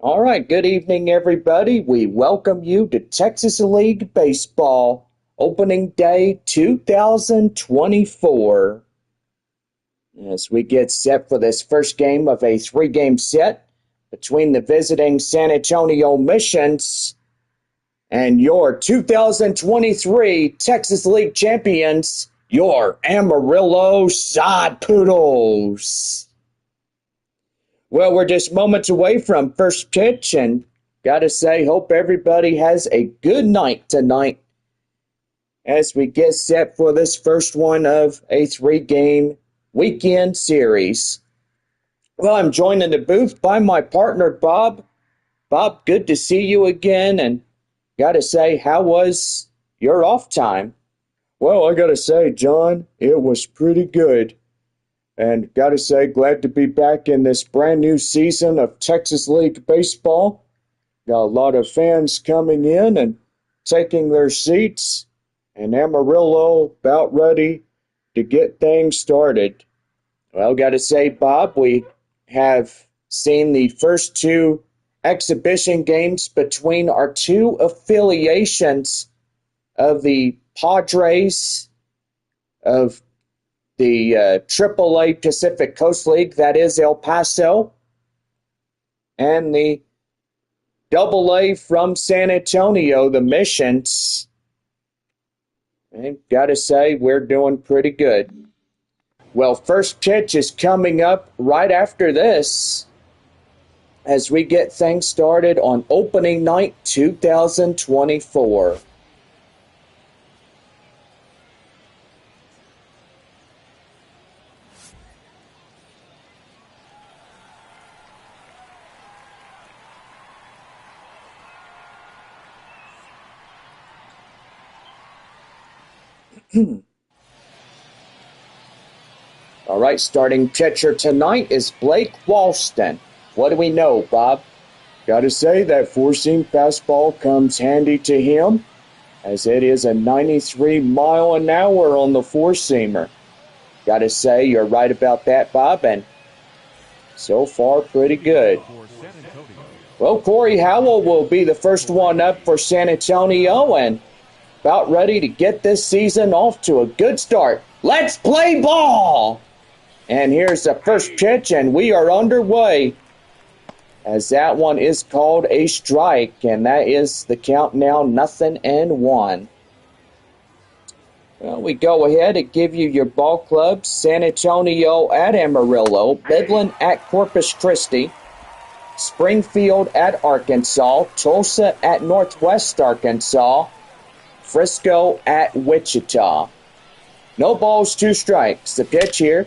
All right, good evening, everybody. We welcome you to Texas League Baseball Opening Day 2024. As we get set for this first game of a three-game set between the visiting San Antonio Missions and your 2023 Texas League champions, your Amarillo Sod Poodles. Well, we're just moments away from first pitch, and gotta say, hope everybody has a good night tonight as we get set for this first one of a three-game weekend series. Well, I'm joined in the booth by my partner, Bob. Bob, good to see you again, and gotta say, how was your off time? Well, I gotta say, John, it was pretty good. And gotta say, glad to be back in this brand new season of Texas League Baseball. Got a lot of fans coming in and taking their seats, and Amarillo about ready to get things started. Well, gotta say, Bob, we have seen the first two exhibition games between our two affiliations of the Padres of the AAA Pacific Coast League, that is El Paso, and the AA from San Antonio, the Missions. And gotta say, we're doing pretty good. Well, first pitch is coming up right after this as we get things started on opening night 2024. All right, starting pitcher tonight is Blake Walston. What do we know, Bob? Gotta say, that four-seam fastball comes handy to him, as it is a 93 mile an hour on the four-seamer. Gotta say, you're right about that, Bob, and so far pretty good. Well, Corey Howell will be the first one up for San Antonio, and about ready to get this season off to a good start. Let's play ball! And here's the first pitch, and we are underway, as that one is called a strike, and that is the count now, 0-1. Well, we go ahead and give you your ball clubs. San Antonio at Amarillo, Midland at Corpus Christi, Springfield at Arkansas, Tulsa at Northwest Arkansas, Frisco at Wichita. No balls, two strikes. The pitch here,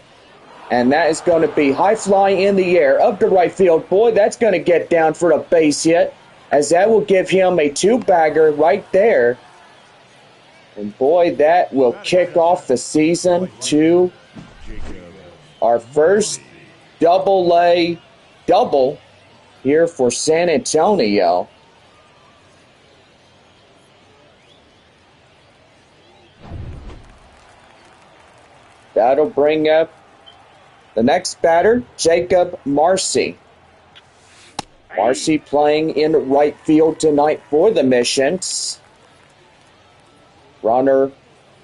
and that is going to be high fly in the air up to right field. Boy, that's going to get down for a base hit, as that will give him a two-bagger right there. And boy, that will kick off the season to our first double-A double here for San Antonio. That'll bring up the next batter, Jacob Marcy. Marcy playing in right field tonight for the Missions. Runner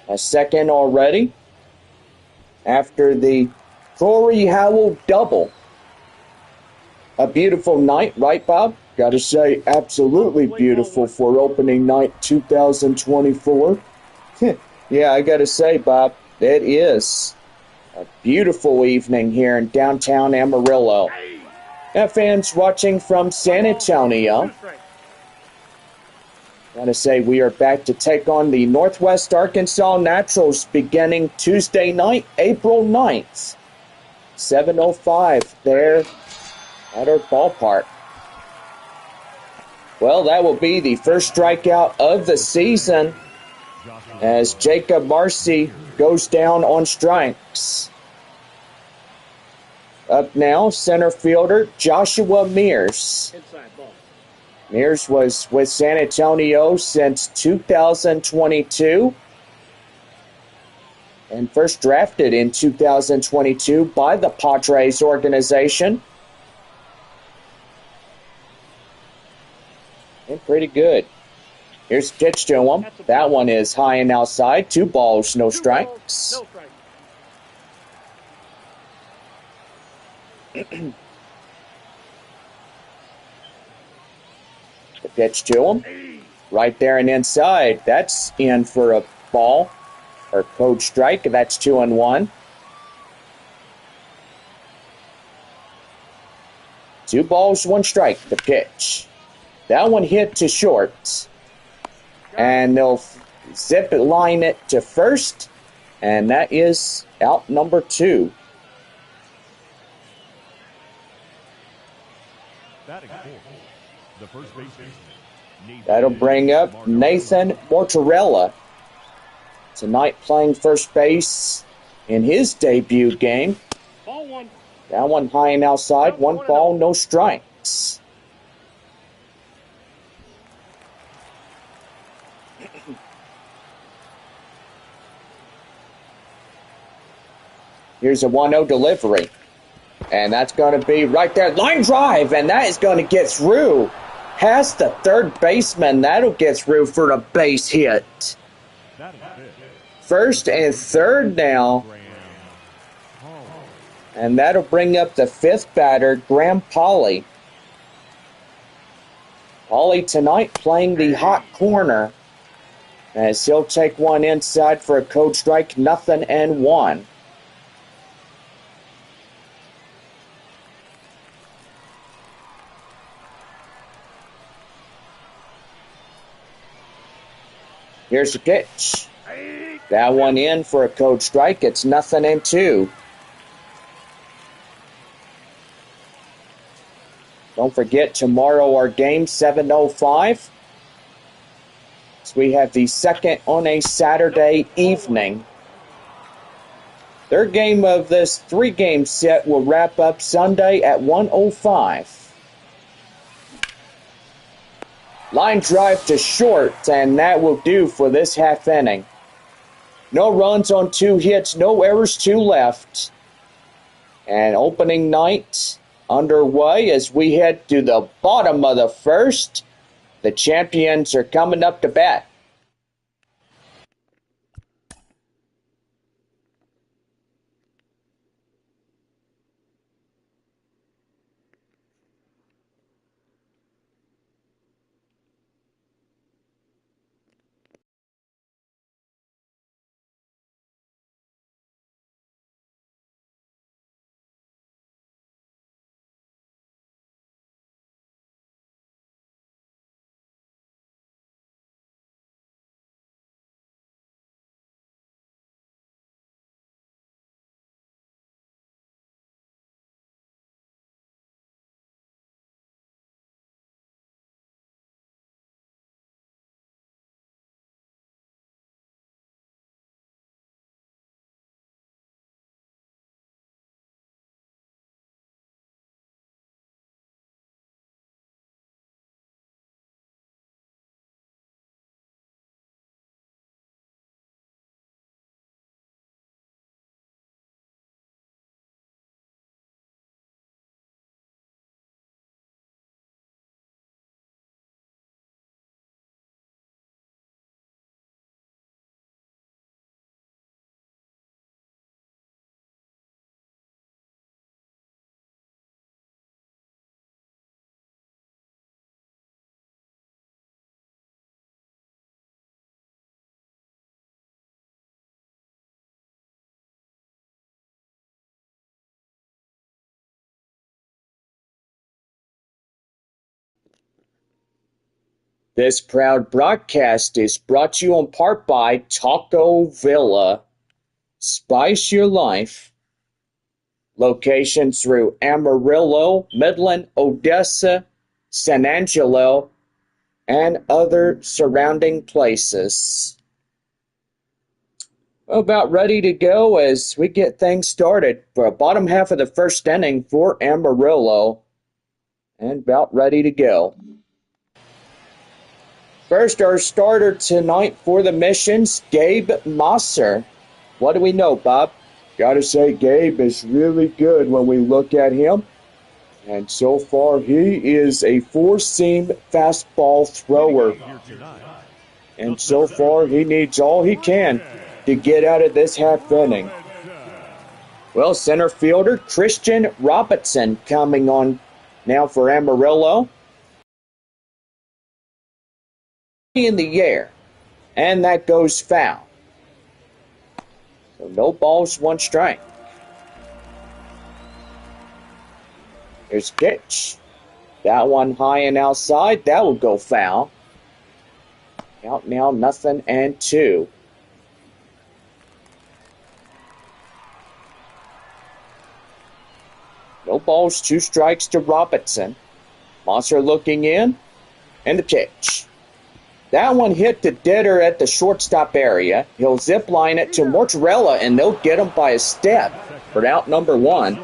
a second already after the Corey Howell double. A beautiful night, right, Bob? Gotta say, absolutely beautiful for opening night 2024. Yeah, I gotta say, Bob, it is a beautiful evening here in downtown Amarillo. Now, fans watching from San Antonio, gotta say we are back to take on the Northwest Arkansas Naturals beginning Tuesday night, April 9th, 7:05 there at our ballpark. Well, that will be the first strikeout of the season as Jacob Marcy goes down on strikes. Up now, center fielder Joshua Mears. Mears was with San Antonio since 2022 and first drafted in 2022 by the Padres organization. And pretty good. Here's the pitch to him. That one is high and outside. 2 balls, no strikes. The pitch to him. Right there and inside. That's in for a ball. Or code strike. That's 2-1. 2 balls, 1 strike. The pitch. That one hit to short. And they'll zip it, line it to first. And that is out number 2. The first baseman. That'll bring up Nathan Mortarella. Tonight playing first base in his debut game. Ball 1. That one high and outside. 1 ball, no strikes. Here's a 1-0 delivery. And that's going to be right there. Line drive. And that is going to get through. Past the third baseman. That'll get through for a base hit. First and third now. And that'll bring up the 5th batter, Graham Pauly. Pauly tonight playing the hot corner. As he'll take one inside for a code strike, 0-1. Here's the pitch. That one in for a code strike. It's 0-2. Don't forget, tomorrow our game, 7:05. So we have the second on a Saturday evening. Their game of this 3-game set will wrap up Sunday at 1:05. Line drive to short, and that will do for this half inning. No runs on 2 hits, no errors, 2 left. And opening night underway as we head to the bottom of the first. The champions are coming up to bat. This proud broadcast is brought to you in part by Taco Villa. Spice your life. Locations through Amarillo, Midland, Odessa, San Angelo, and other surrounding places. About ready to go as we get things started for a bottom half of the first inning for Amarillo. And about ready to go. First, our starter tonight for the Missions, Gabe Mosser. What do we know, Bob? Gotta say, Gabe is really good when we look at him. And so far, he is a four-seam fastball thrower. Here tonight. And so far, he needs all he can to get out of this half inning. Well, center fielder Christian Robinson coming on now for Amarillo. In the air, and that goes foul. So no balls, one strike. There's a pitch. That one high and outside. That will go foul. Out now, 0-2. No balls, two strikes to Robinson. Monster looking in, and the pitch. That one hit the deader at the shortstop area. He'll zip line it to Mortarella, and they'll get him by a step for out number one.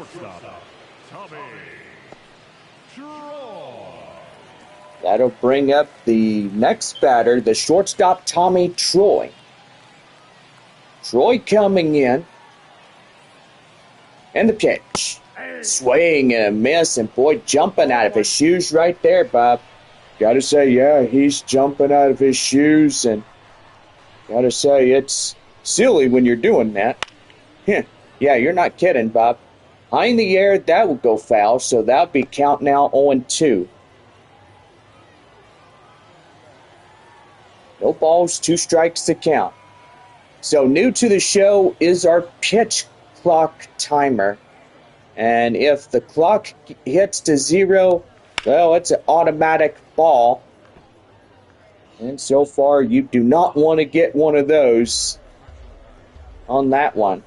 That'll bring up the next batter, the shortstop Tommy Troy. Troy coming in, and the pitch. Swing and a miss, and boy, jumping out of his shoes right there, Bob. Gotta say, yeah, he's jumping out of his shoes, and gotta say, it's silly when you're doing that. Yeah, you're not kidding, Bob. High in the air, that will go foul, so that'll be count now 0-2. No balls, two strikes to count. So new to the show is our pitch clock timer. And if the clock hits to 0, well, it's an automatic ball. And so far, you do not want to get one of those on that one.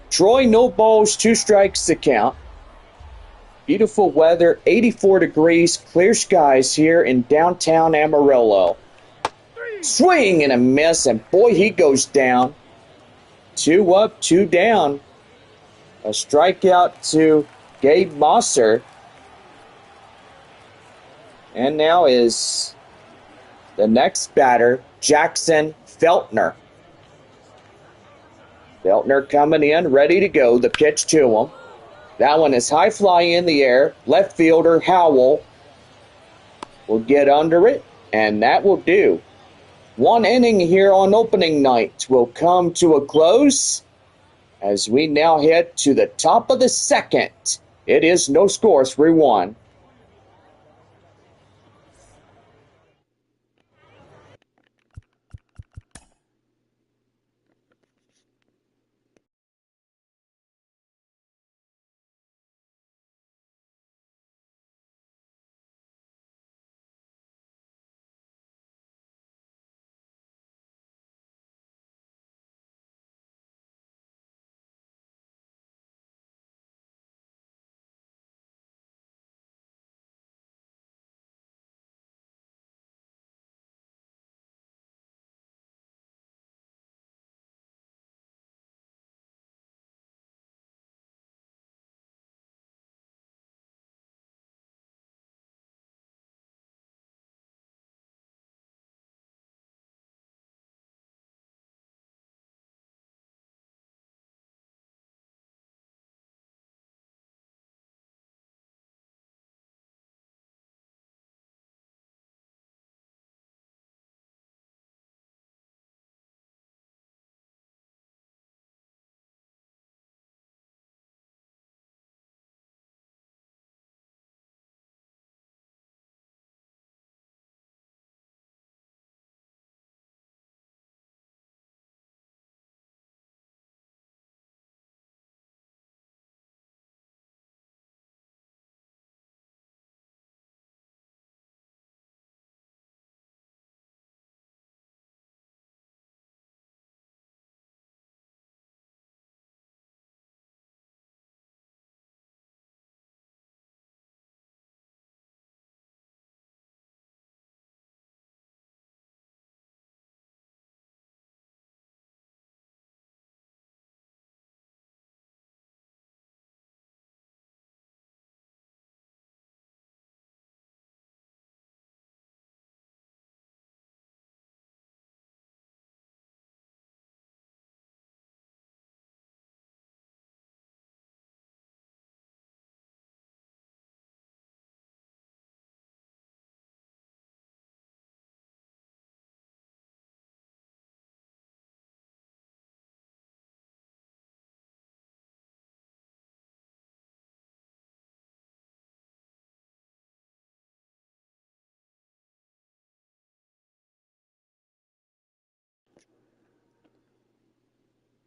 Troy, no balls, two strikes to count. Beautiful weather, 84 degrees, clear skies here in downtown Amarillo. Swing and a miss, and boy, he goes down. 2 up, 2 down. A strikeout to Gabe Mosser. And now is the next batter, Jackson Feltner. Feltner coming in, ready to go. The pitch to him. That one is high fly in the air. Left fielder Howell will get under it, and that will do. One inning here on opening night will come to a close as we now head to the top of the second. It is no score, 3-1.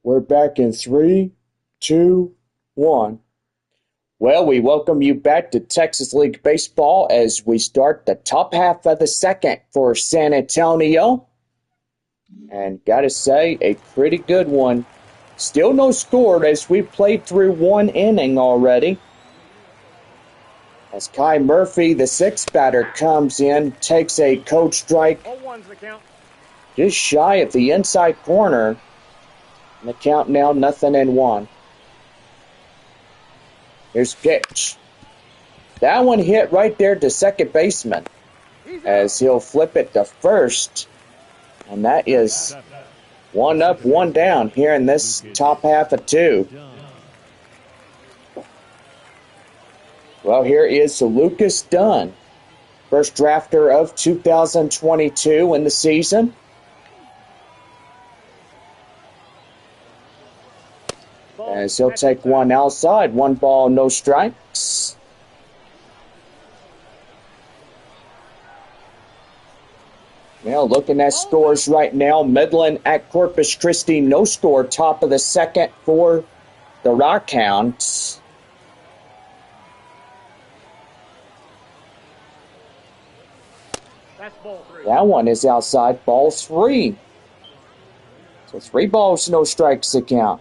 We're back in 3, 2, 1. Well, we welcome you back to Texas League Baseball as we start the top half of the second for San Antonio. And gotta say, a pretty good one. Still no score as we played through one inning already. As Kai Murphy, the sixth batter, comes in, takes a cold strike 0-1's the count. just shy of the inside corner. And the count now 0-1. Here's pitch. That one hit right there to second baseman as he'll flip it to first. And that is 1 up, 1 down here in this top half of 2. Well, here is Lucas Dunn, first drafter of 2022 in the season. As he'll take one outside, 1 ball, no strikes. Well, looking at scores right now, Midland at Corpus Christi, no score, top of the second for the Rockhounds. That's ball 3. That one is outside, ball 3. So 3 balls, no strikes to count.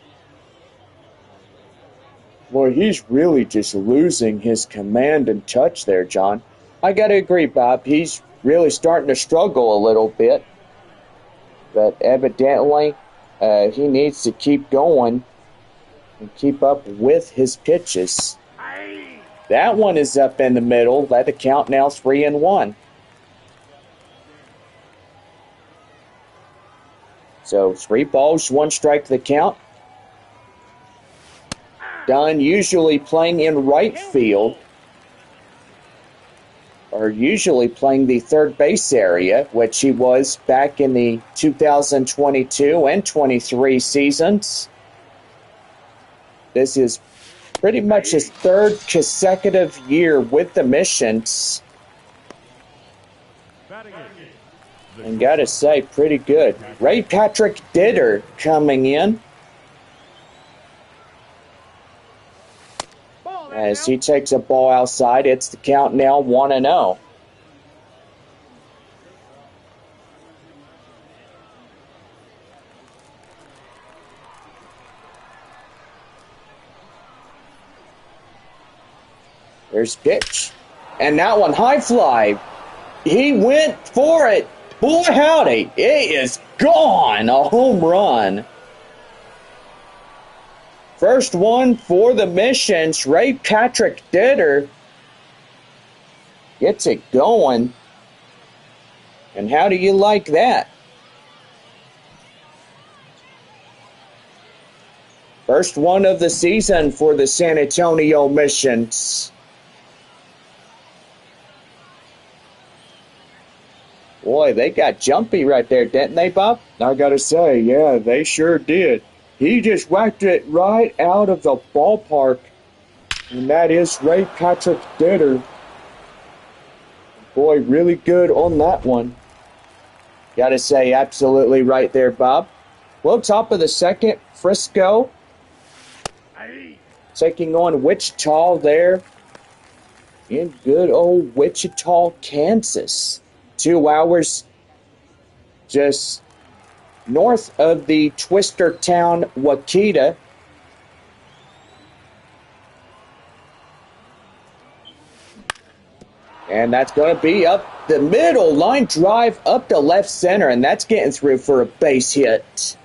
Boy, he's really just losing his command and touch there, John. I gotta agree, Bob. He's really starting to struggle a little bit. But evidently, he needs to keep going and keep up with his pitches. That one is up in the middle. Let the count now 3-1. So 3 balls, 1 strike to the count. Dunn usually playing in right field, or usually playing the third base area, which he was back in the 2022 and 23 seasons. This is pretty much his 3rd consecutive year with the Missions. And gotta say, pretty good. Ray Patrick Ditter coming in as he takes a ball outside. It's the count now 1-0. There's pitch. And that one high fly. He went for it. Boy, howdy. It is gone. A home run. First one for the Missions. Ray Patrick Ditter gets it going. And how do you like that? First one of the season for the San Antonio Missions. Boy, they got jumpy right there, didn't they, Bob? I gotta say, yeah, they sure did. He just whacked it right out of the ballpark. And that is Ray Patrick Ditter. Boy, really good on that one. Gotta say, absolutely right there, Bob. Well, top of the second, Frisco taking on Wichita there in good old Wichita, Kansas. 2 hours just north of the twister town Wakita. And that's going to be up the middle. Line drive up to left center, and that's getting through for a base hit.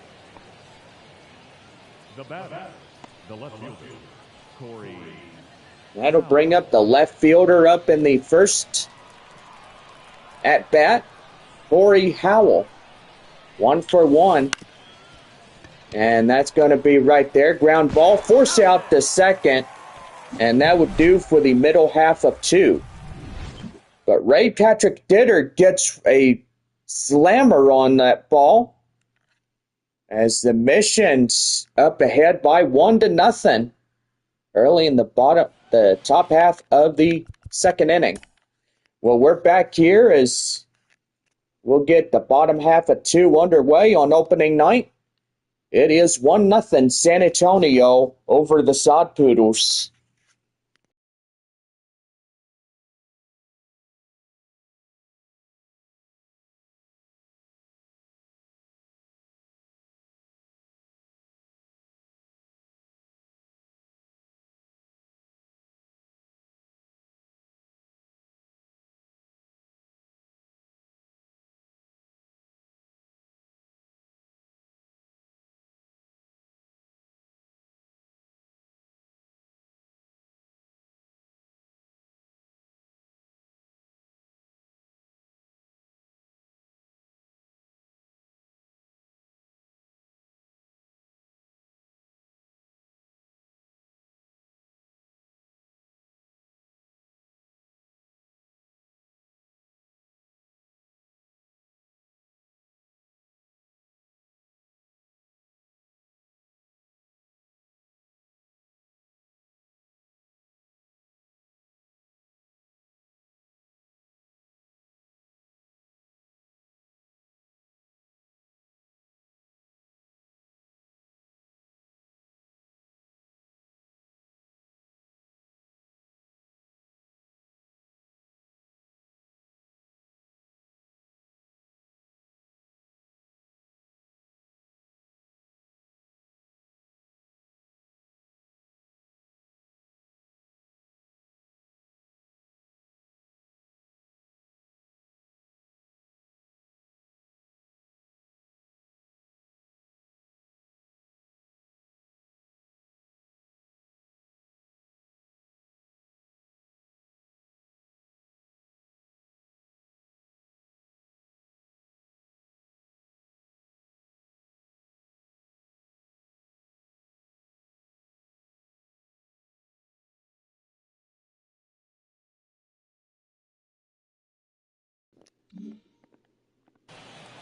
The batter, the left fielder, Corey. That'll bring up the left fielder up in the first at bat, Corey Howell. 1 for 1. And that's going to be right there. Ground ball, force out to second. And that would do for the middle half of 2. But Ray Patrick Ditter gets a slammer on that ball as the Missions up ahead by 1-0 early in the top half of the second inning. Well, we're back here as we'll get the bottom half of 2 underway on opening night. It is 1-0 San Antonio over the Sod Poodles.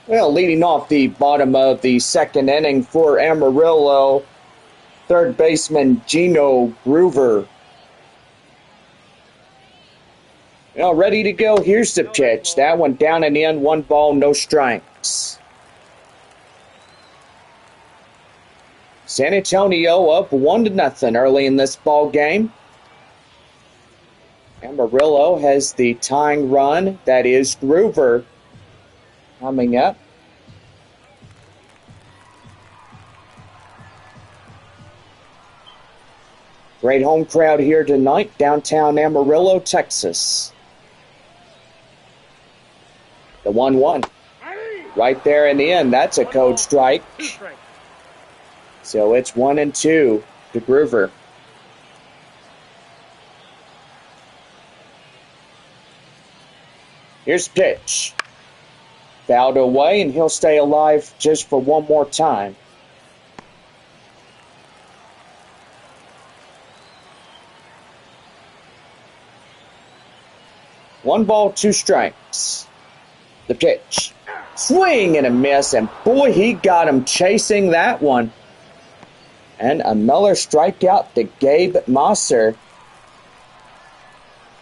Well, leading off the bottom of the second inning for Amarillo, third baseman Gino Groover. Well, ready to go. Here's the pitch. That one down and in. 1 ball, no strikes. San Antonio up 1-0 early in this ball game. Amarillo has the tying run. That is Groover coming up. Great home crowd here tonight, downtown Amarillo, Texas. The 1-1. Right there in the end. That's a code strike. So it's 1-2 to Groover. Here's pitch. Fouled away, and he'll stay alive just for one more time. One ball, 2 strikes. The pitch. Swing and a miss, and boy, he got him chasing that one. And a Miller strikeout to Gabe Mosser,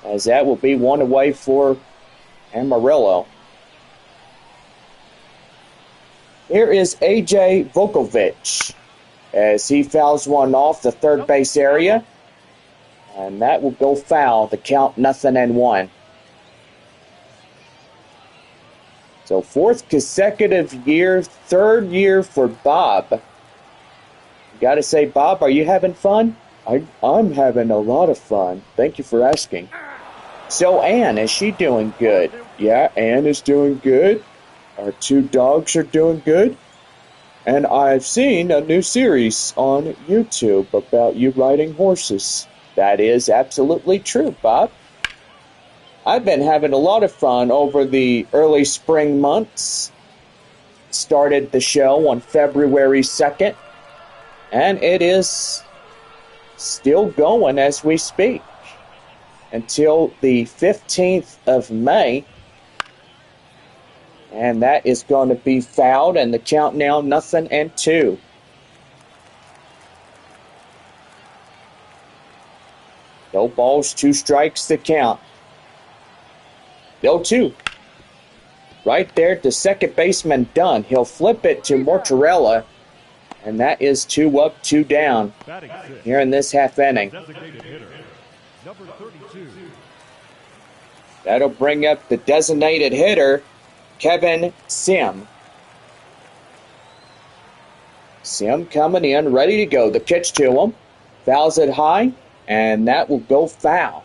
as that will be one away for Amarillo. Here is A.J. Vukovic as he fouls one off the third base area. And that will go foul. The count 0-1. So 4th consecutive year, 3rd year for Bob. Got to say, Bob, are you having fun? I'm having a lot of fun. Thank you for asking. So Ann, is she doing good? Yeah, Ann is doing good. Our 2 dogs are doing good. And I've seen a new series on YouTube about you riding horses. That is absolutely true, Bob. I've been having a lot of fun over the early spring months. Started the show on February 2nd, and it is still going as we speak until the 15th of May. And that is going to be fouled, and the count now 0-2. No balls, 2 strikes to count. 0-2. Right there to second baseman Dunn. He'll flip it to Mortarella. And that is 2 up, 2 down Batting six. here in this half inning. Designated hitter. Number 32. That'll bring up the designated hitter, Kevin Sim. Sim coming in, ready to go. The pitch to him. Fouls it high, and that will go foul.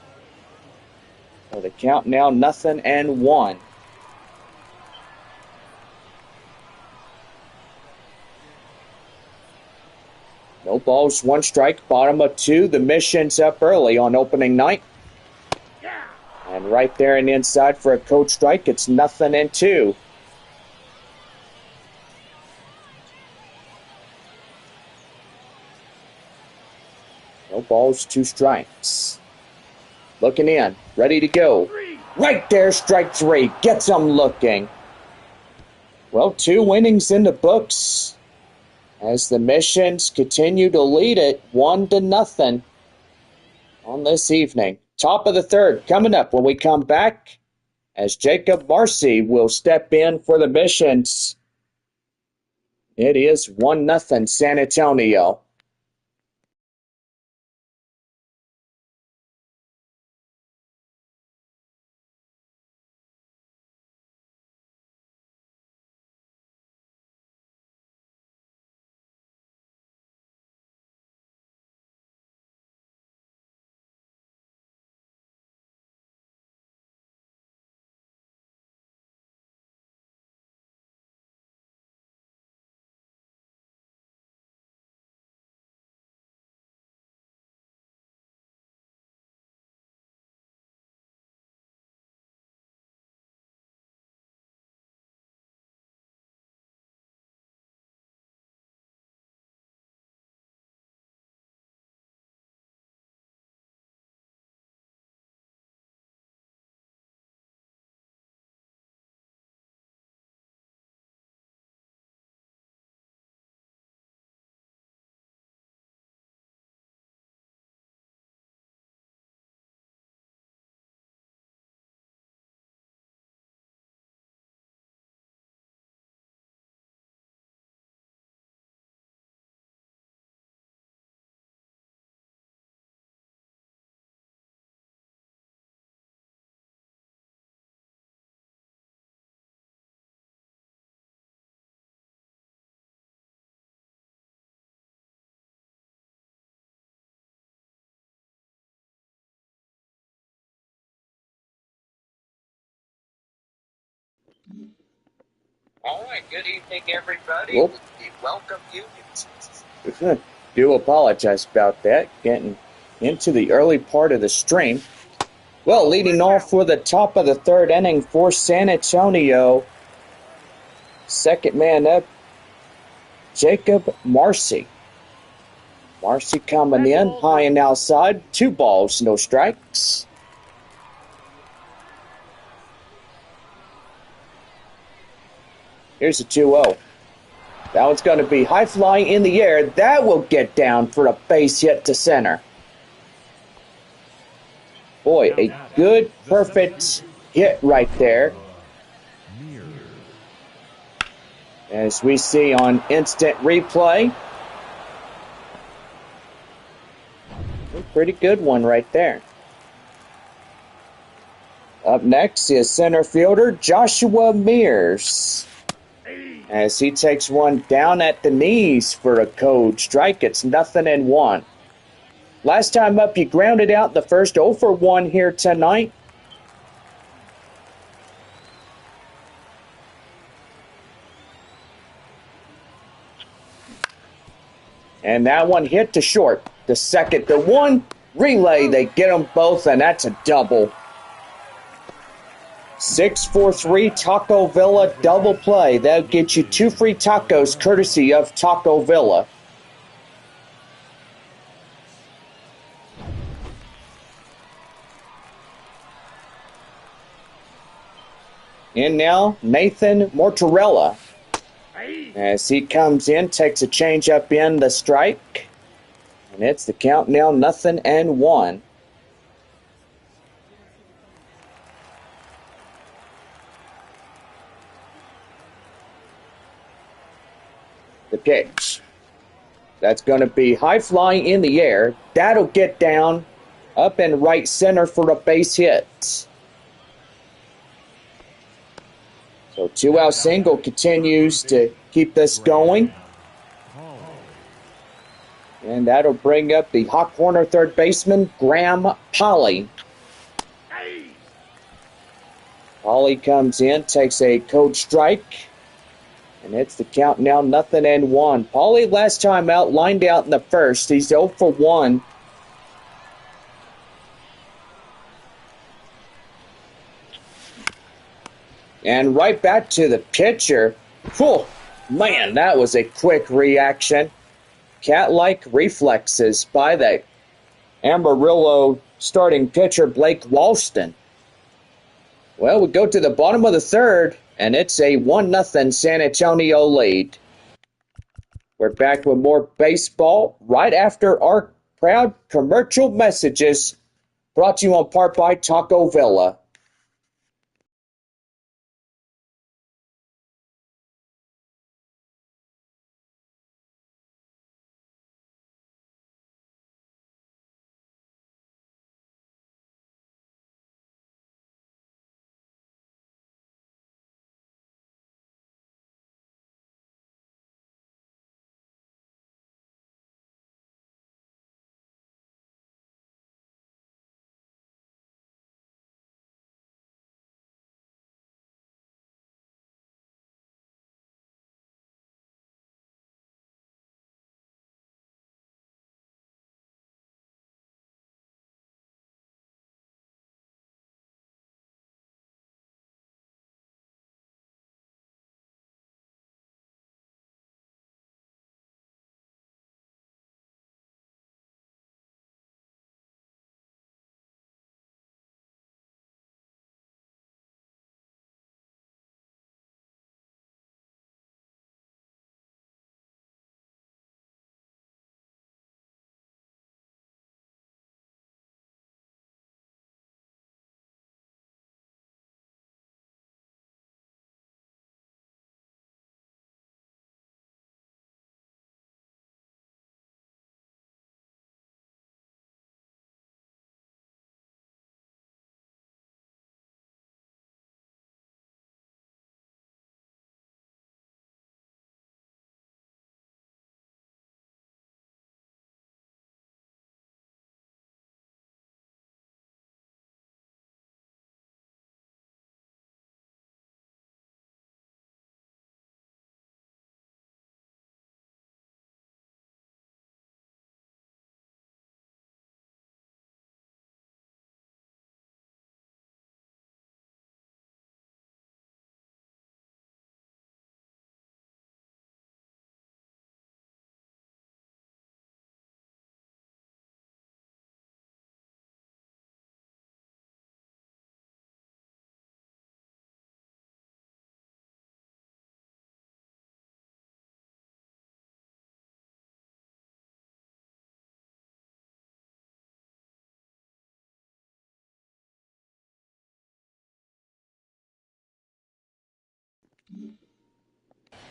So the count now 0-1. No balls, 1 strike, bottom of 2. The Mission's up early on opening night. And right there and inside for a coach strike, it's 0-2. No balls, 2 strikes. Looking in, ready to go. Right there, strike 3. Gets him looking. Well, 2 innings in the books as the Missions continue to lead it 1-0 on this evening. Top of the 3rd coming up when we come back as Jacob Marcy will step in for the Missions. It is 1-0 San Antonio. All right, good evening, everybody. Whoop. We welcome you. Do apologize about that. Getting into the early part of the stream. Well, leading off for the top of the 3rd inning for San Antonio. Second man up, Jacob Marcy. Marcy coming in, high and outside. 2 balls, no strikes. Here's a 2-0. That one's going to be high flying in the air. That will get down for a base hit to center. Boy, a good, perfect hit right there. As we see on instant replay. A pretty good one right there. Up next is center fielder Joshua Mears. As he takes one down at the knees for a code strike, it's 0-1. Last time up, he grounded out the first 0 for 1 here tonight. And that one hit to short. The second, the one relay, they get them both, and that's a double. 6-4-3 Taco Villa double play. That'll get you 2 free tacos courtesy of Taco Villa. And now Nathan Mortarella. As he comes in, takes a change up in the strike. And it's the count now 0-1. The pitch. That's going to be high flying in the air. That'll get down up in right center for a base hit. So 2-out single continues to keep this going. And that'll bring up the hot corner third baseman, Graham Polly. Polly comes in, takes a cold strike, and it's the count now 0-1. Polly last time out, lined out in the first. He's 0 for 1. And right back to the pitcher. Whew, man, that was a quick reaction. Cat-like reflexes by the Amarillo starting pitcher, Blake Walston. Well, we go to the bottom of the third, and it's a 1-0 San Antonio lead. We're back with more baseball right after our proud commercial messages brought to you on part by Taco Villa.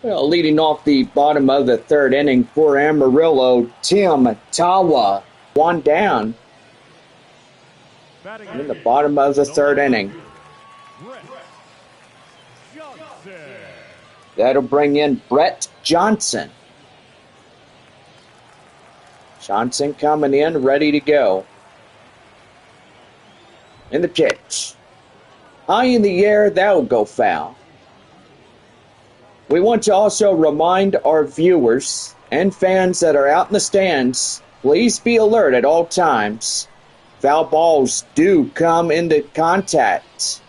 Well, leading off the bottom of the third inning for Amarillo, Tim Tawa, one down in the bottom of the third inning. That'll bring in Brett Johnson. Johnson coming in, ready to go. In the pitch. High in the air, that'll go foul. We want to also remind our viewers and fans that are out in the stands, please be alert at all times. Foul balls do come into contact.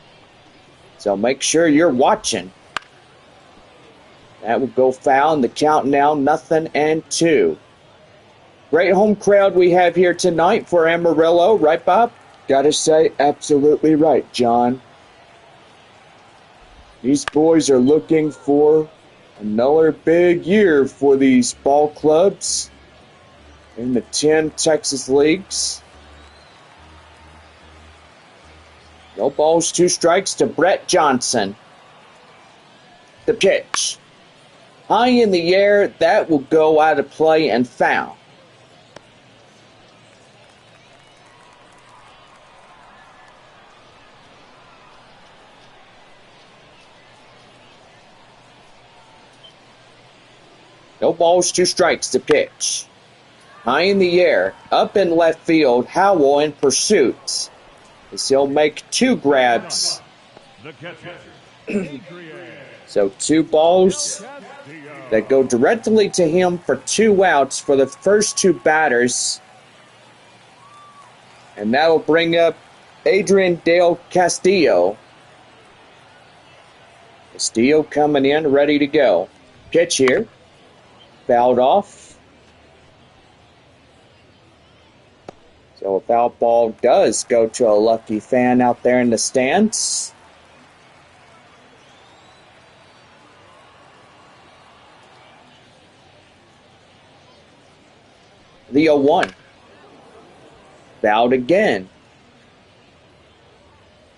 So make sure you're watching. That will go foul in the count now, 0-2. Great home crowd we have here tonight for Amarillo, right, Bob? Gotta say, absolutely right, John. These boys are looking for another big year for these ball clubs in the 10 Texas leagues. No balls, 2 strikes to Brett Johnson. The pitch. High in the air, that will go out of play and foul. No balls, 2 strikes to pitch. High in the air, up in left field, Howell in pursuit. As he'll make 2 grabs. The catcher, Adrian So 2 balls Castillo. that go directly to him for 2 outs for the first 2 batters. And that will bring up Adrian Dale Castillo. Castillo coming in, ready to go. Pitch here. Fouled off. So a foul ball does go to a lucky fan out there in the stands. The 0-1. Fouled again.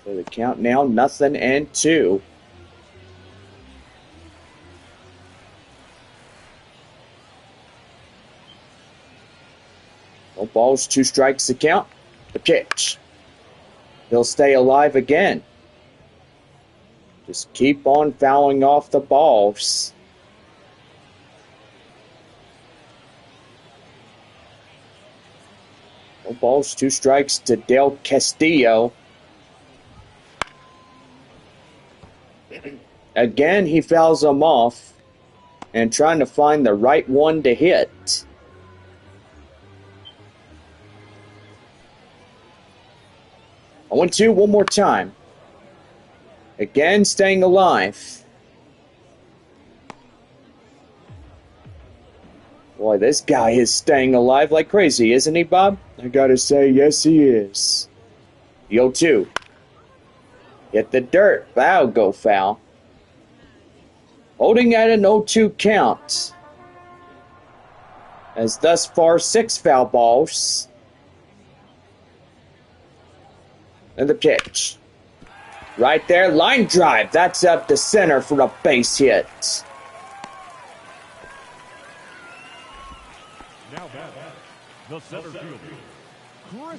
So the count now 0-2. No balls, 2 strikes to count. The pitch. He'll stay alive again. Just keep on fouling off the balls. No balls, 2 strikes to Dale Castillo. Again, he fouls them off and trying to find the right one to hit. I want 2 one more time. Again, staying alive. Boy, this guy is staying alive like crazy, isn't he, Bob? I gotta say, yes, he is. The 0-2. Hit the dirt. That'll go foul. Holding at an 0-2 count. As thus far, 6 foul balls. And the pitch. Right there, line drive. That's up the center for a base hit. Now back, the center fielder, Christian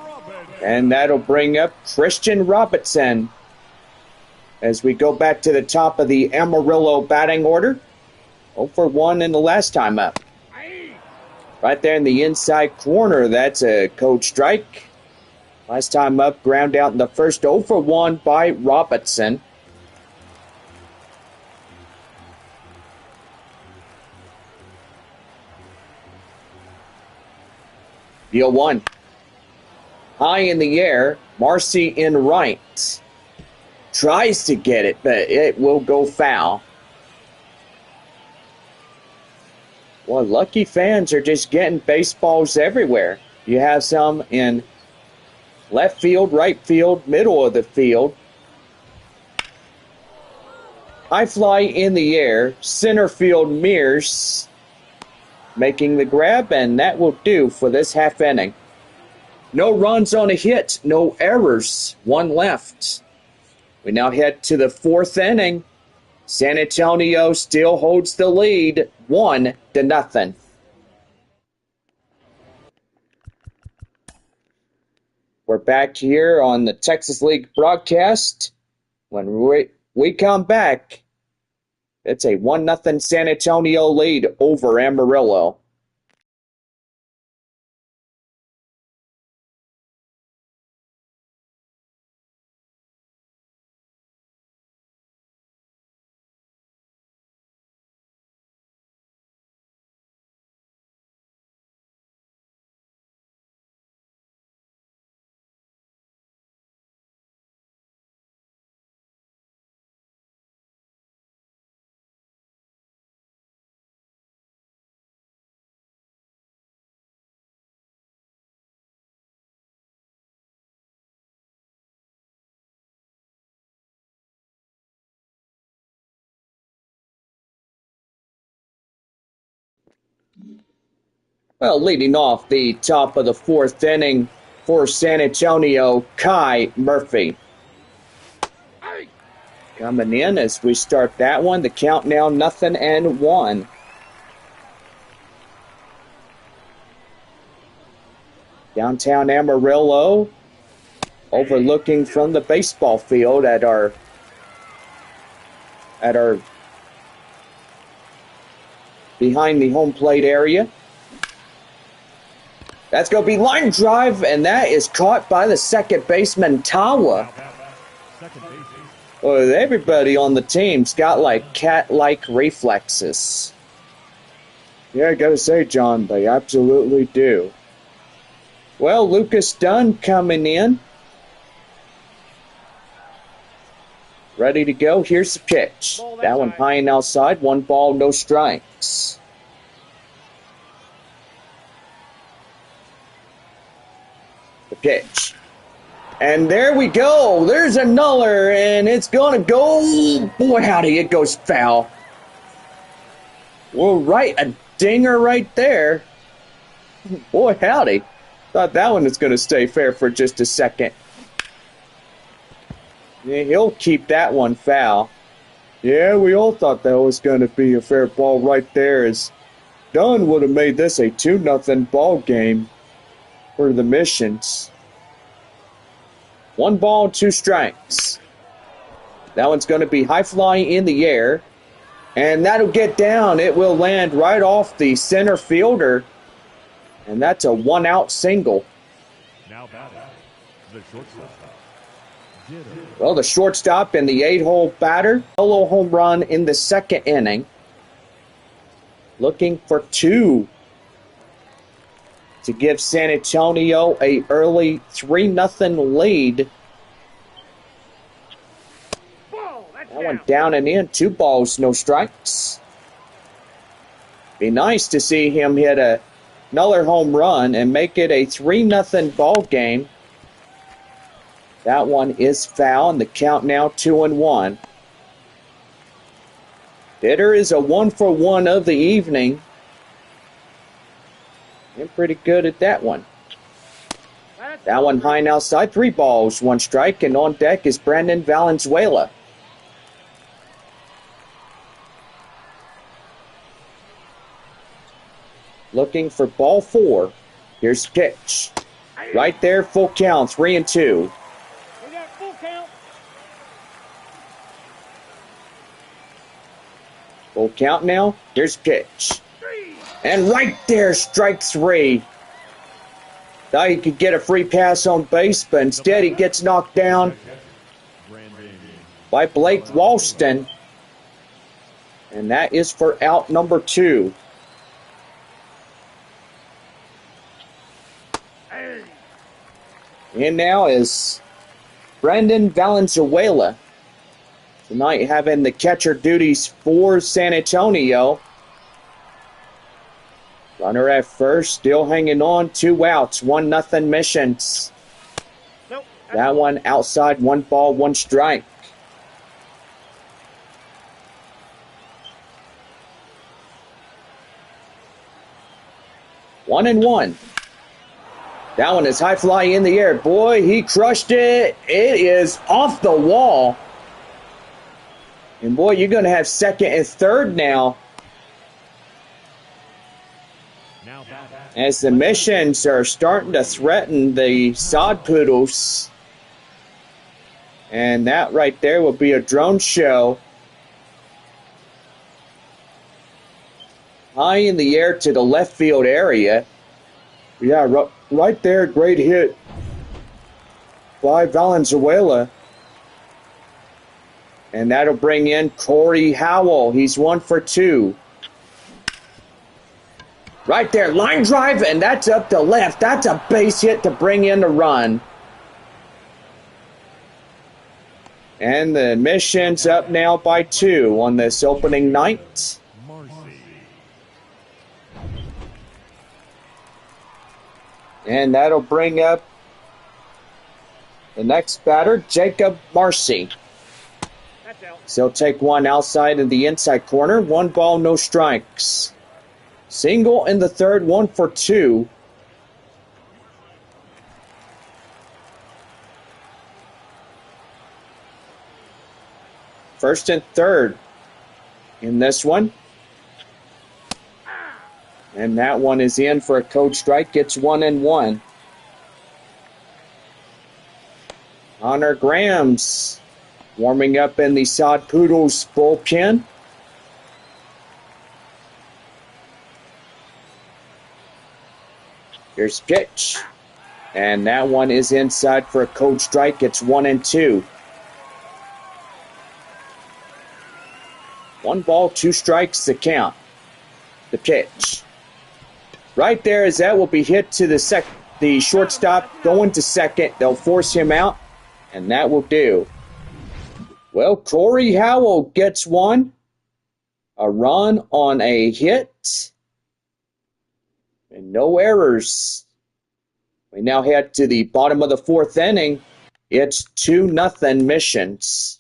Robinson. And that'll bring up Christian Robinson. As we go back to the top of the Amarillo batting order. 0-for-1 in the last time up. Right there in the inside corner, that's a cold strike. Last time up, ground out in the first. 0-for-1 by Robinson. The 0-1. High in the air, Marcy in right. Tries to get it, but it will go foul. Well, lucky fans are just getting baseballs everywhere. You have some in left field, right field, middle of the field. High fly in the air, center field Mears making the grab, and that will do for this half inning. No runs on a hit, no errors, 1 left. We now head to the 4th inning. San Antonio still holds the lead, 1-0. We're back here on the Texas League broadcast. When we come back, it's a 1-0 San Antonio lead over Amarillo. Well, leading off the top of the 4th inning for San Antonio, Kai Murphy. coming in as we start that one. The count now 0-1. Downtown Amarillo, overlooking from the baseball field at our behind the home plate area. That's going to be line drive, and that is caught by the second baseman, Tawa. Well, everybody on the team's got like cat-like reflexes. Yeah, I gotta say, John, they absolutely do. Well, Lucas Dunn coming in. Ready to go. Here's the pitch. That one high and outside. 1 ball, no strikes. The pitch. And there we go. There's another, and it's going to go. Boy, howdy, it goes foul. Well, right, a dinger right there. Boy, howdy. Thought that one was going to stay fair for just a second. Yeah, he'll keep that one foul. Yeah, we all thought that was going to be a fair ball right there, as Dunn would have made this a 2-0 ball game for the Missions. 1 ball, 2 strikes. That one's going to be high fly in the air. And that'll get down. It will land right off the center fielder. And that's a 1-out single. Now batting, the shortstop. Well, the shortstop and the 8-hole batter. Solo home run in the second inning. Looking for 2 to give San Antonio a early 3-0 lead. That one down and in. 2 balls, no strikes. Be nice to see him hit another home run and make it a 3-0 ball game. That one is foul, and the count now 2-1. Hitter is a 1-for-1 of the evening. And pretty good at that one. That one high and outside. 3 balls, 1 strike, and on deck is Brandon Valenzuela. Looking for ball 4. Here's the pitch. Right there, full count, 3-2. Full count now. Here's the pitch. And right there, strike 3. Thought he could get a free pass on base, but instead he gets knocked down by Blake Walston. And that is for out number 2. And now is Brandon Valenzuela. Tonight having the catcher duties for San Antonio. Runner at first, still hanging on. 2 outs, 1-0 Missions. That one outside, 1 ball, 1 strike. One and one. That one is high fly in the air. Boy, he crushed it. It is off the wall. And boy, you're going to have second and third now. As the Missions are starting to threaten the Sod Poodles. And that right there will be a drone show. High in the air to the left field area. Yeah, right there, great hit by Valenzuela. And that'll bring in Corey Howell. He's 1 for 2. Right there, line drive, and that's up to left. That's a base hit to bring in the run. And the Missions up now by 2 on this opening night. And that'll bring up the next batter, Jacob Marcy. So take one outside in the inside corner. 1 ball, no strikes. Single in the third, 1 for 2. First and third in this one. And that one is in for a code strike. Gets 1-1. Connor Graham's warming up in the Sod Poodles bullpen. Here's pitch. And that one is inside for a code strike. It's 1-2. 1 ball, 2 strikes, the count. The pitch. Right there, as that will be hit to the shortstop, going to second. They'll force him out, and that will do. Well, Corey Howell gets one. A run on a hit. And no errors. We now head to the bottom of the 4th inning. It's 2-0 Missions.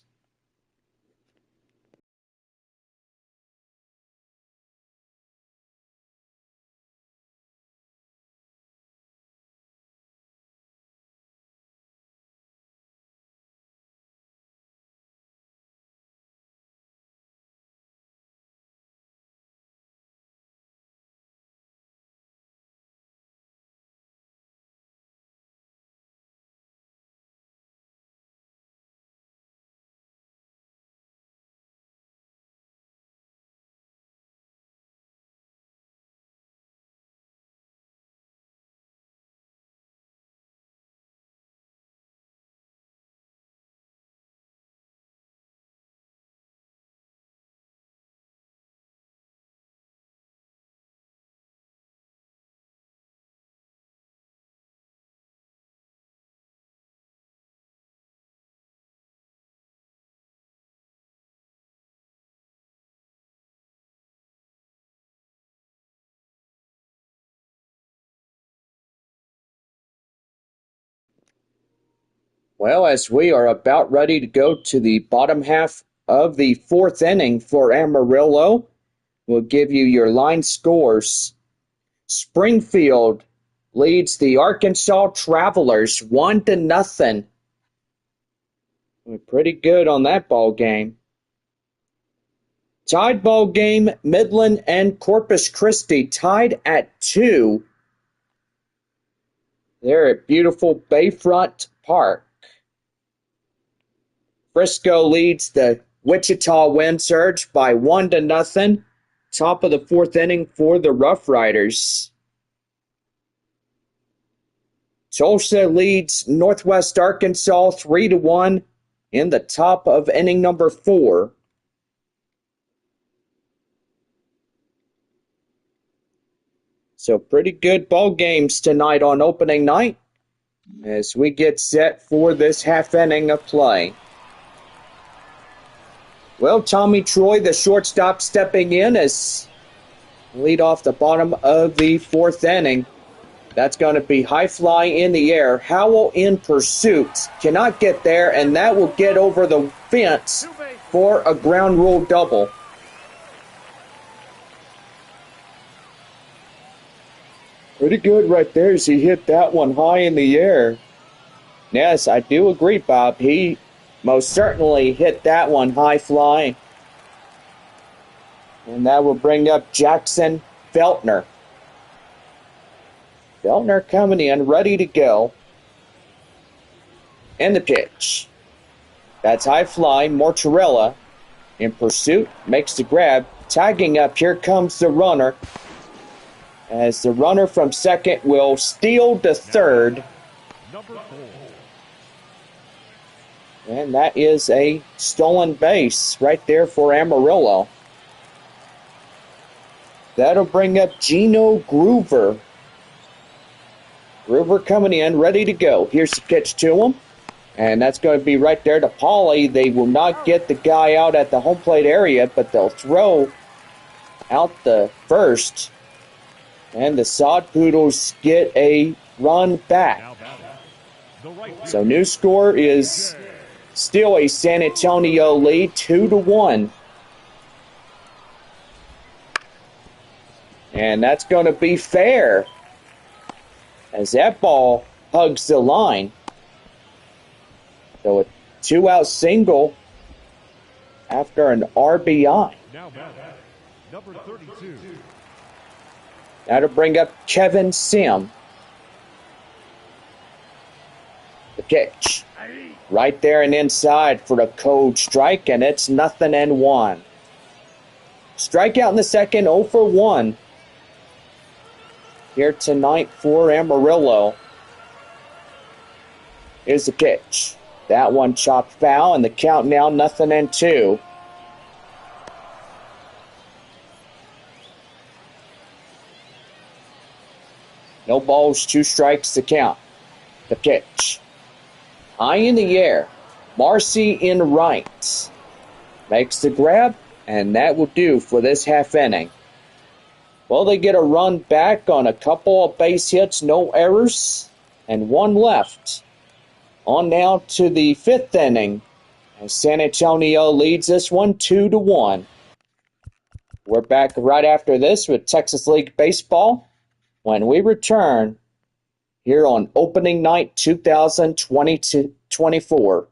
Well, as we are about ready to go to the bottom half of the 4th inning for Amarillo, we'll give you your line scores. Springfield leads the Arkansas Travelers 1-0. We're pretty good on that ball game. Tied ball game, Midland and Corpus Christi tied at 2. They're at beautiful Bayfront Park. Frisco leads the Wichita Wind Surge by 1-0. Top of the 4th inning for the Rough Riders. Tulsa leads Northwest Arkansas 3-1 in the top of inning number 4. So pretty good ball games tonight on opening night as we get set for this half inning of play. Well, Tommy Troy, the shortstop, stepping in as lead off the bottom of the 4th inning. That's going to be high fly in the air. Howell in pursuit. Cannot get there, and that will get over the fence for a ground rule double. Pretty good right there as he hit that one high in the air. Yes, I do agree, Bob. He most certainly hit that one high flying. And that will bring up Jackson Feltner. Feltner coming in, ready to go. And the pitch. That's high fly. Mortarella in pursuit, makes the grab. Tagging up, here comes the runner. As the runner from second will steal to third. Number 4. And that is a stolen base right there for Amarillo. That'll bring up Gino Groover. Groover coming in, ready to go. Here's the pitch to him. And that's going to be right there to Pauly. They will not get the guy out at the home plate area, but they'll throw out the first. And the Sod Poodles get a run back. So new score is still a San Antonio lead, 2-1. And that's going to be fair as that ball hugs the line. So a 2-out single after an RBI. Now batting, number 32. That'll bring up Kevin Sim. The pitch. Right there and inside for the cold strike, and it's 0-1. Strikeout in the second, 0 for 1 here tonight for Amarillo. Here's the pitch. That one chopped foul, and the count now 0-2. No balls, 2 strikes to count. The pitch. High in the air. Marcy in right. Makes the grab, and that will do for this half inning. Well, they get a run back on a couple of base hits, no errors, and 1 left. On now to the 5th inning, as San Antonio leads this one 2-1. We're back right after this with Texas League Baseball when we return here on opening night 2024.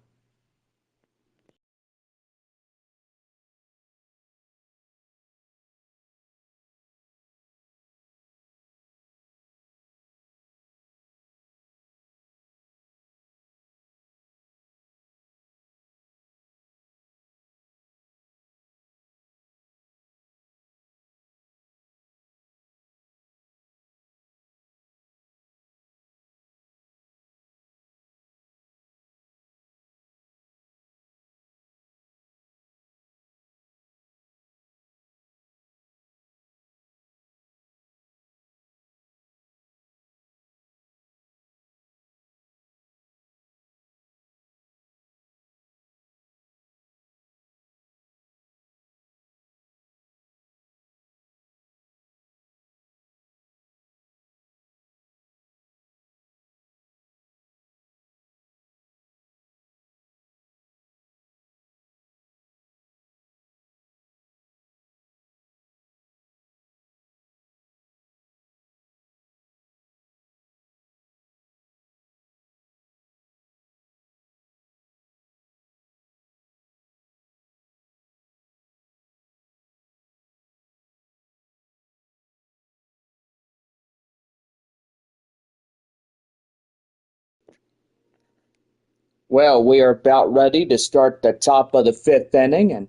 Well, we are about ready to start the top of the 5th inning, and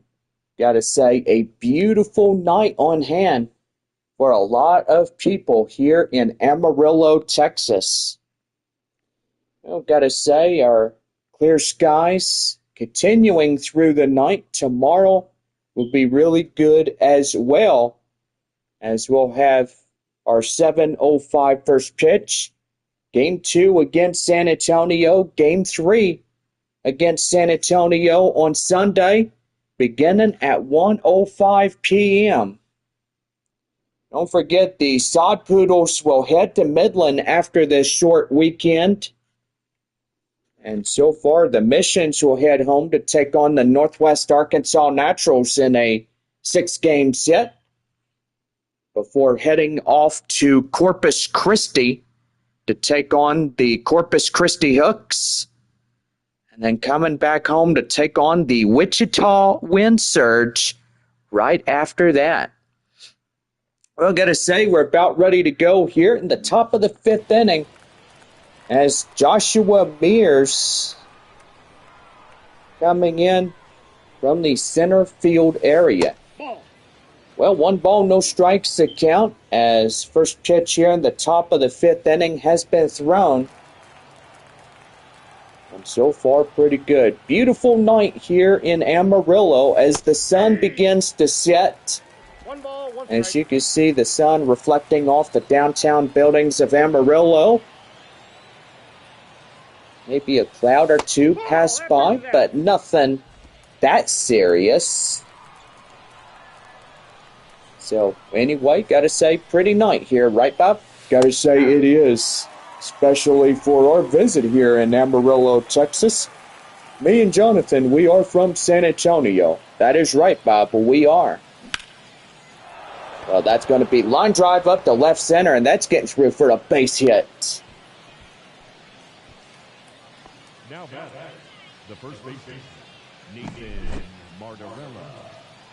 gotta say, a beautiful night on hand for a lot of people here in Amarillo, Texas. Well, gotta say, our clear skies continuing through the night. Tomorrow will be really good as well, as we'll have our 7:05 first pitch. Game 2 against San Antonio. Game 3 against San Antonio on Sunday, beginning at 1:05 p.m. Don't forget the Sod Poodles will head to Midland after this short weekend. And so far, the Missions will head home to take on the Northwest Arkansas Naturals in a 6-game set before heading off to Corpus Christi to take on the Corpus Christi Hooks. And then coming back home to take on the Wichita Wind Surge right after that. Well, I gotta say, we're about ready to go here in the top of the 5th inning as Joshua Mears coming in from the center field area. Well, 1 ball, no strikes to count as first pitch here in the top of the 5th inning has been thrown. And so far, pretty good. Beautiful night here in Amarillo as the sun begins to set. As you can see, the sun reflecting off the downtown buildings of Amarillo. Maybe a cloud or two pass by, but nothing that serious. So, anyway, gotta say, pretty night here, right, Bob? Gotta say it is, especially for our visit here in Amarillo, Texas. Me and Jonathan, we are from San Antonio. That is right, Bob, we are. Well, that's going to be line drive up to left center, and that's getting through for a base hit. Now back, the first baseman, Nathan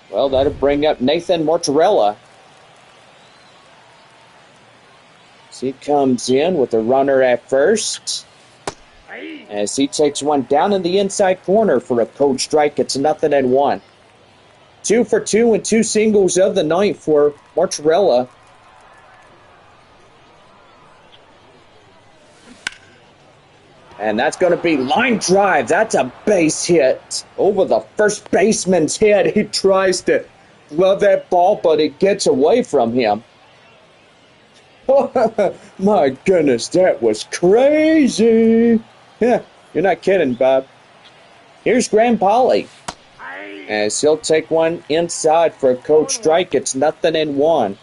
Well, that'll bring up Nathan Mortarella. As he comes in with a runner at first. As he takes one down in the inside corner for a cold strike. It's 0-1. 2 for 2 and 2 singles of the night for Mortarella. And that's going to be line drive. That's a base hit over the first baseman's head. He tries to glove that ball, but it gets away from him. My goodness, that was crazy. Yeah, you're not kidding, Bob. Here's Graham Polly. As he'll take one inside for a cold strike. It's 0-1.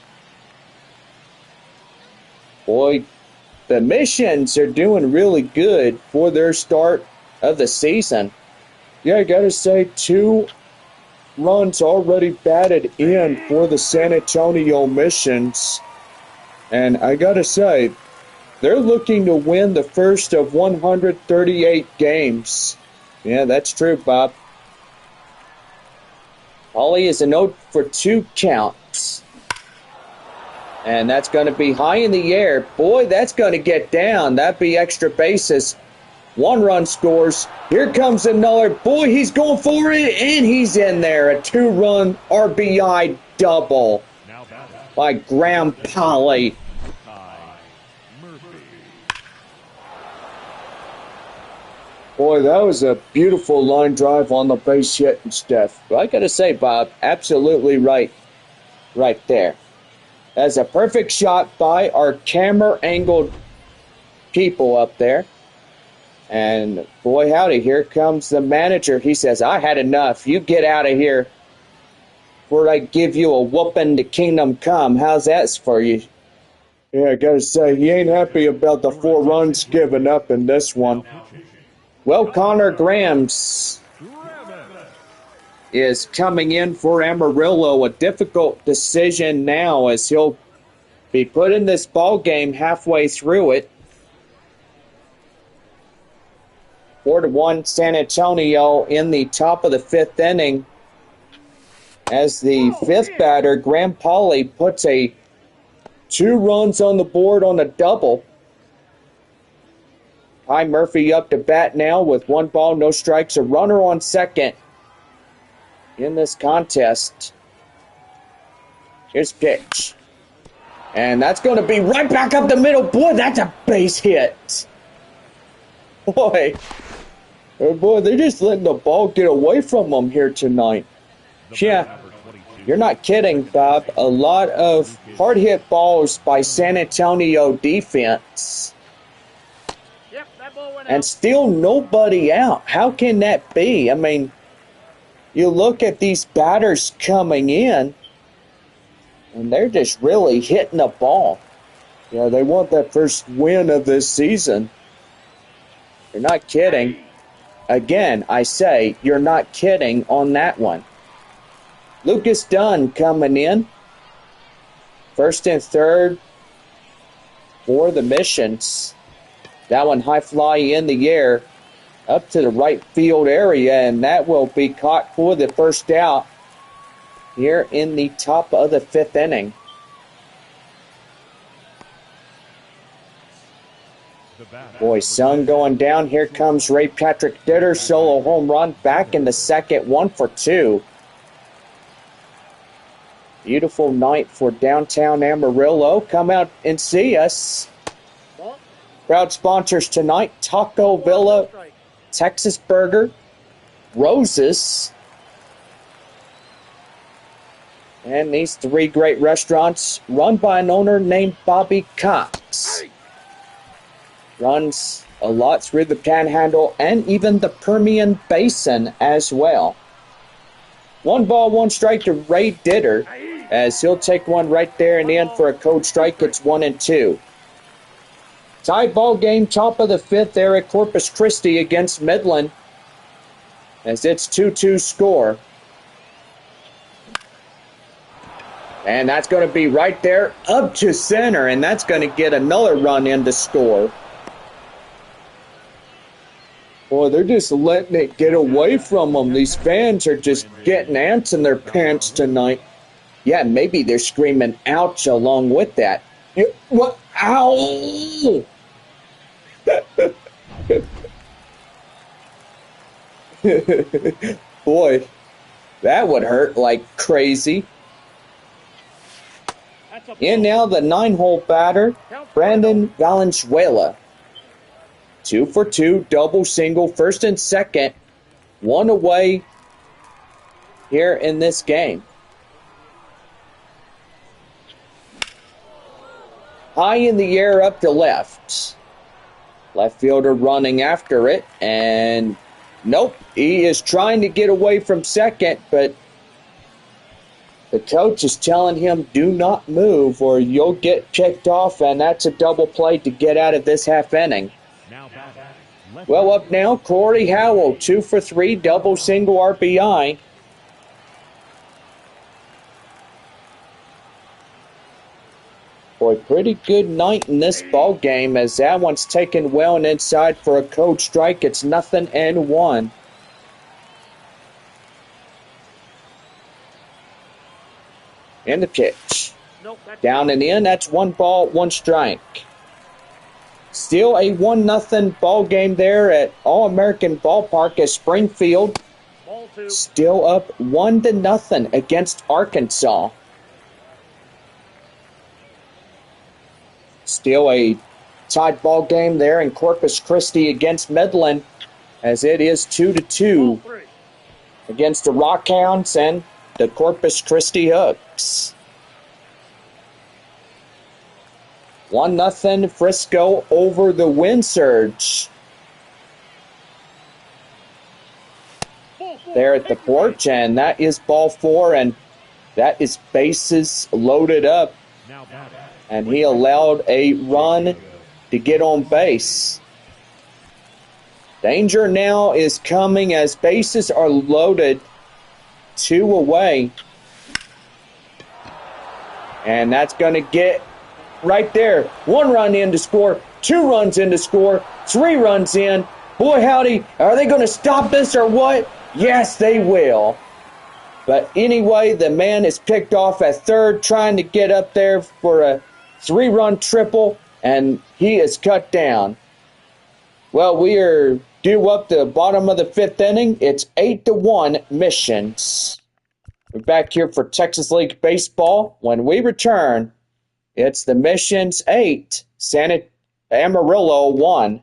Boy, the Missions are doing really good for their start of the season. Yeah, I gotta say, 2 runs already batted in for the San Antonio Missions. And I gotta say, they're looking to win the first of 138 games. Yeah, that's true, Bob. Polly is a 0 for 2 count. And that's going to be high in the air. Boy, that's going to get down. That'd be extra bases. 1 run scores. Here comes another. Boy, he's going for it, and he's in there. A 2-run RBI double by Graham Polly. Boy, that was a beautiful line drive on the base hit and stuff. But I got to say, Bob, absolutely right there. That's a perfect shot by our camera-angled people up there. And boy, howdy, here comes the manager. He says, I had enough. You get out of here before I give you a whooping to kingdom come. How's that for you? Yeah, I got to say, he ain't happy about the 4 runs given up in this one. Well, Connor Grams is coming in for Amarillo. A difficult decision now as he'll be put in this ball game halfway through it. 4-1 San Antonio in the top of the 5th inning. As the 5th batter, Graham Polly, puts 2 runs on the board on a double. Ty Murphy up to bat now with 1 ball, no strikes, a runner on second in this contest. Here's pitch. And that's going to be right back up the middle. Boy, that's a base hit. Boy, they're just letting the ball get away from them here tonight. Yeah, you're not kidding, Bob. A lot of hard-hit balls by San Antonio defense. And still nobody out. How can that be? I mean, you look at these batters coming in, and they're just really hitting the ball. Yeah, they want that first win of this season. You're not kidding. Again, I say, you're not kidding on that one. Lucas Dunn coming in. 1st and 3rd for the Missions. That one high fly in the air up to the right field area, and that will be caught for the first out here in the top of the 5th inning. Boy, sun going down. Here comes Ray Patrick Ditter, solo home run back in the 2nd, 1 for 2. Beautiful night for downtown Amarillo. Come out and see us. Proud sponsors tonight, Taco Villa, Texas Burger, Roses, and these 3 great restaurants run by an owner named Bobby Cox. Runs a lot through the Panhandle and even the Permian Basin as well. 1 ball, 1 strike to Ray Ditter as he'll take one right there and in for a cold strike. It's 1-2. Tied ball game, top of the 5th there at Corpus Christi against Midland as it's 2-2 score. And that's going to be right there up to center, and that's going to get another run in to score. Boy, they're just letting it get away from them. These fans are just getting ants in their pants tonight. Yeah, maybe they're screaming ouch along with that. What? Ow! Boy, that would hurt like crazy. And now the 9-hole batter, Brandon Valenzuela. 2 for 2, double single, first and second, one away here in this game. High in the air up to left. Left fielder running after it, and nope, he is trying to get away from second, but the coach is telling him do not move or you'll get kicked off, and that's a double play to get out of this half inning. Well, up now, Corey Howell, 2 for 3, double single RBI. Boy, pretty good night in this ball game as that one's taken well and inside for a cold strike. It's 0-1. And the pitch. Down and in, that's 1 ball, 1 strike. Still a 1-0 ball game there at All-American Ballpark at Springfield. Still up 1-0 against Arkansas. Still a tied ball game there in Corpus Christi against Midland, as it is 2-2 against the Rockhounds and the Corpus Christi Hooks. 1-0 Frisco over the Wind Surge. There at the porch, and that is ball 4, and that is bases loaded up. And he allowed a run to get on base. Danger now is coming as bases are loaded, 2 away. And that's going to get right there. 1 run in to score, 2 runs in to score, 3 runs in. Boy, howdy, are they going to stop this or what? Yes, they will. But anyway, the man is picked off at third, trying to get up there for a 3-run triple, and he is cut down. Well, we are due up to the bottom of the 5th inning. It's 8-1 Missions. We're back here for Texas League Baseball. When we return, it's the Missions 8, Amarillo 1.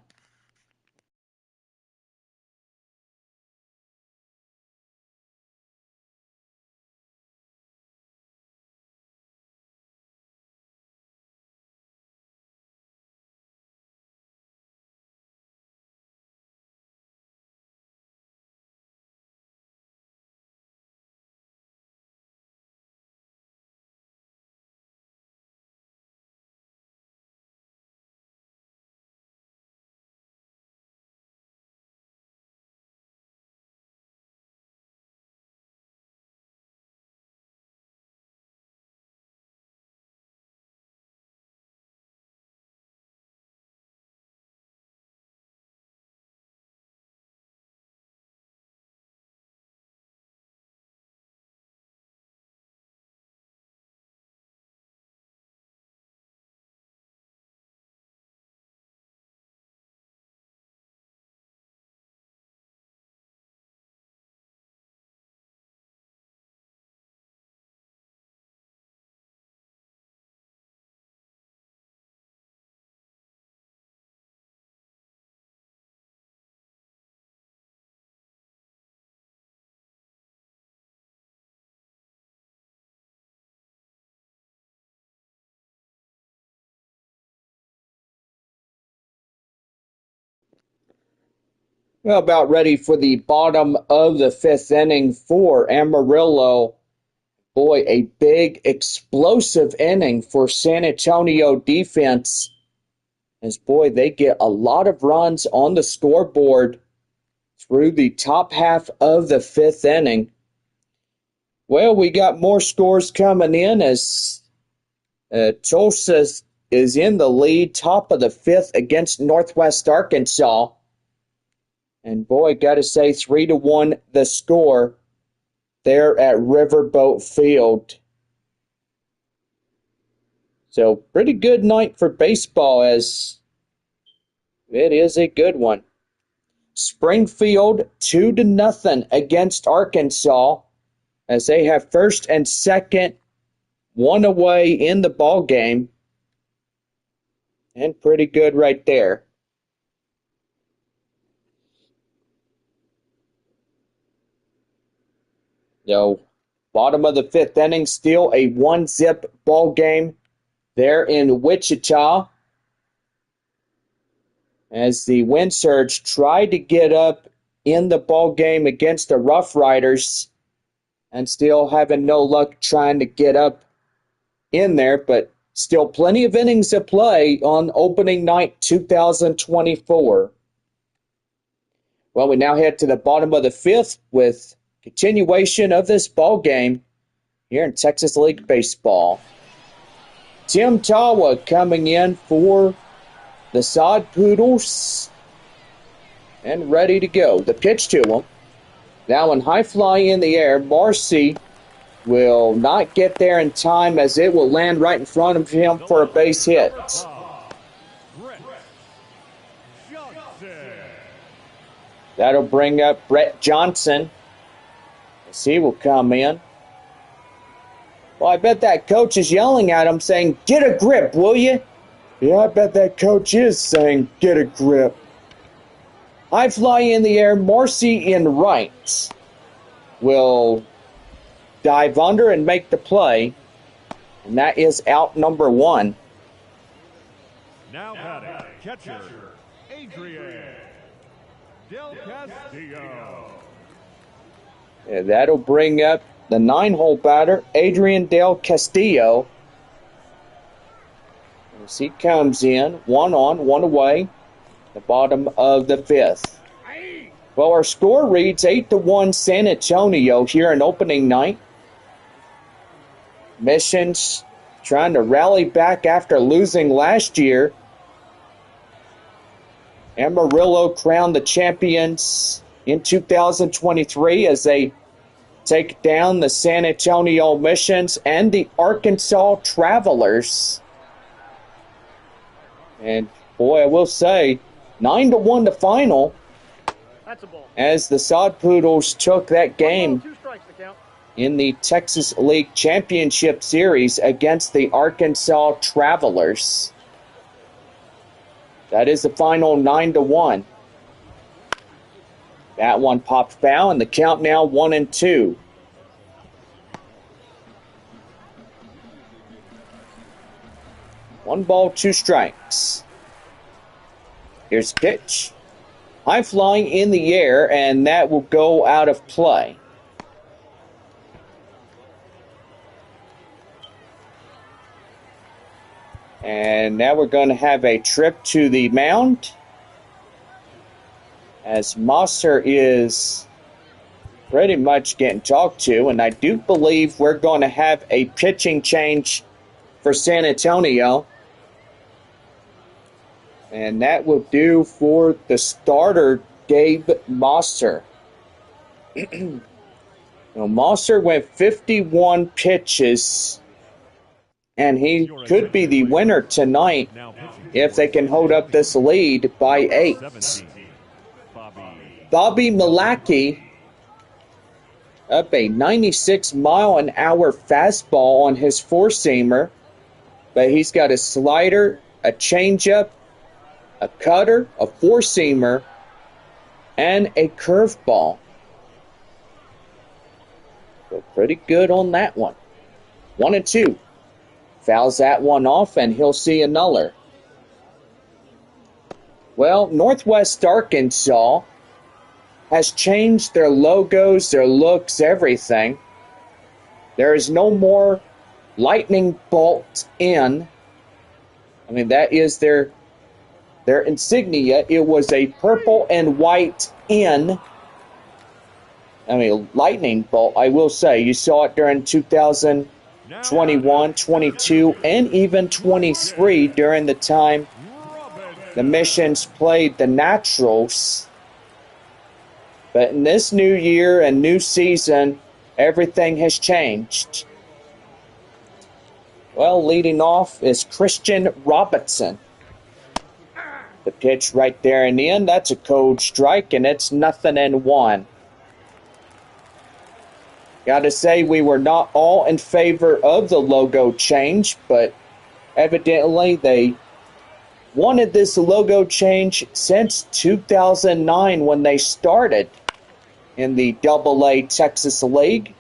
Well, about ready for the bottom of the 5th inning for Amarillo. Boy, a big, explosive inning for San Antonio defense. As, boy, they get a lot of runs on the scoreboard through the top half of the 5th inning. Well, we got more scores coming in as Tulsa is in the lead, top of the 5th against Northwest Arkansas. And boy, got to say, 3-1 the score there at Riverboat Field. So pretty good night for baseball, as it is a good one. Springfield 2-0 against Arkansas, as they have first and second, one away in the ball game. And pretty good right there. So, bottom of the fifth inning, still a 1-zip ball game there in Wichita, as the Wind Surge tried to get up in the ball game against the Rough Riders and still having no luck trying to get up in there, but still plenty of innings to play on opening night 2024. Well, we now head to the bottom of the fifth with continuation of this ball game here in Texas League Baseball. Tim Tawa coming in for the Sod Poodles and ready to go. The pitch to him. Now in high fly in the air, Marcy will not get there in time, as it will land right in front of him for a base hit. That'll bring up Brett Johnson, as he will come in. Well, I bet that coach is yelling at him saying, "Get a grip, will you?" Yeah, I bet that coach is saying, "Get a grip." High fly in the air, Marcy in right will dive under and make the play. And that is out number one. Now batting, catcher, Adrian Del Castillo. Yeah, that'll bring up the 9-hole batter, Adrian Del Castillo. As he comes in, 1 on, 1 away, the bottom of the fifth. Well, our score reads 8-1 San Antonio here in opening night. Missions trying to rally back after losing last year. Amarillo crowned the champions in 2023 as they take down the San Antonio Missions and the Arkansas Travelers. And boy, I will say, 9-1 the final, as the Sod Poodles took that game in the Texas League Championship Series against the Arkansas Travelers. That is the final, 9-1. That one popped foul, and the count now 1-2. One ball, 2 strikes. Here's the pitch. High flying in the air, and that will go out of play. And now we're going to have a trip to the mound, as Mosser is pretty much getting talked to, and I do believe we're going to have a pitching change for San Antonio. And that will do for the starter, Gabe Mosser. Mosser went 51 pitches, and he could be the winner tonight if they can hold up this lead by 8. Bobby Malaki up a 96-mile-an-hour fastball on his four-seamer, but he's got a slider, a changeup, a cutter, a four-seamer, and a curveball. So pretty good on that one. 1-2. Fouls that one off, and he'll see a nuller. Well, Northwest Arkansas has changed their logos, their looks, everything. There is no more lightning bolt in. I mean, that is their insignia. It was a purple and white in. I mean, lightning bolt, I will say. You saw it during 2021, 22, and even 23 during the time the Missions played the Naturals. But in this new year and new season, everything has changed. Well, leading off is Christian Robinson. The pitch right there in the end, that's a cold strike, and it's 0-1. Gotta say, we were not all in favor of the logo change, but evidently they wanted this logo change since 2009 when they started in the AA Texas League.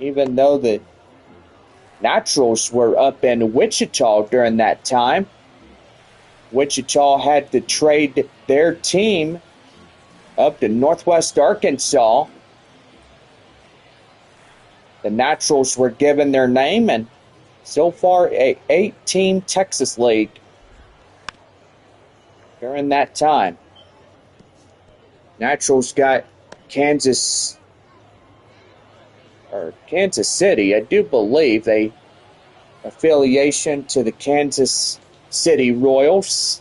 Even though the Naturals were up in Wichita during that time, Wichita had to trade their team up to Northwest Arkansas. The Naturals were given their name, and so far a 8-team Texas League during that time. Naturals got Kansas City, I do believe, a affiliation to the Kansas City Royals.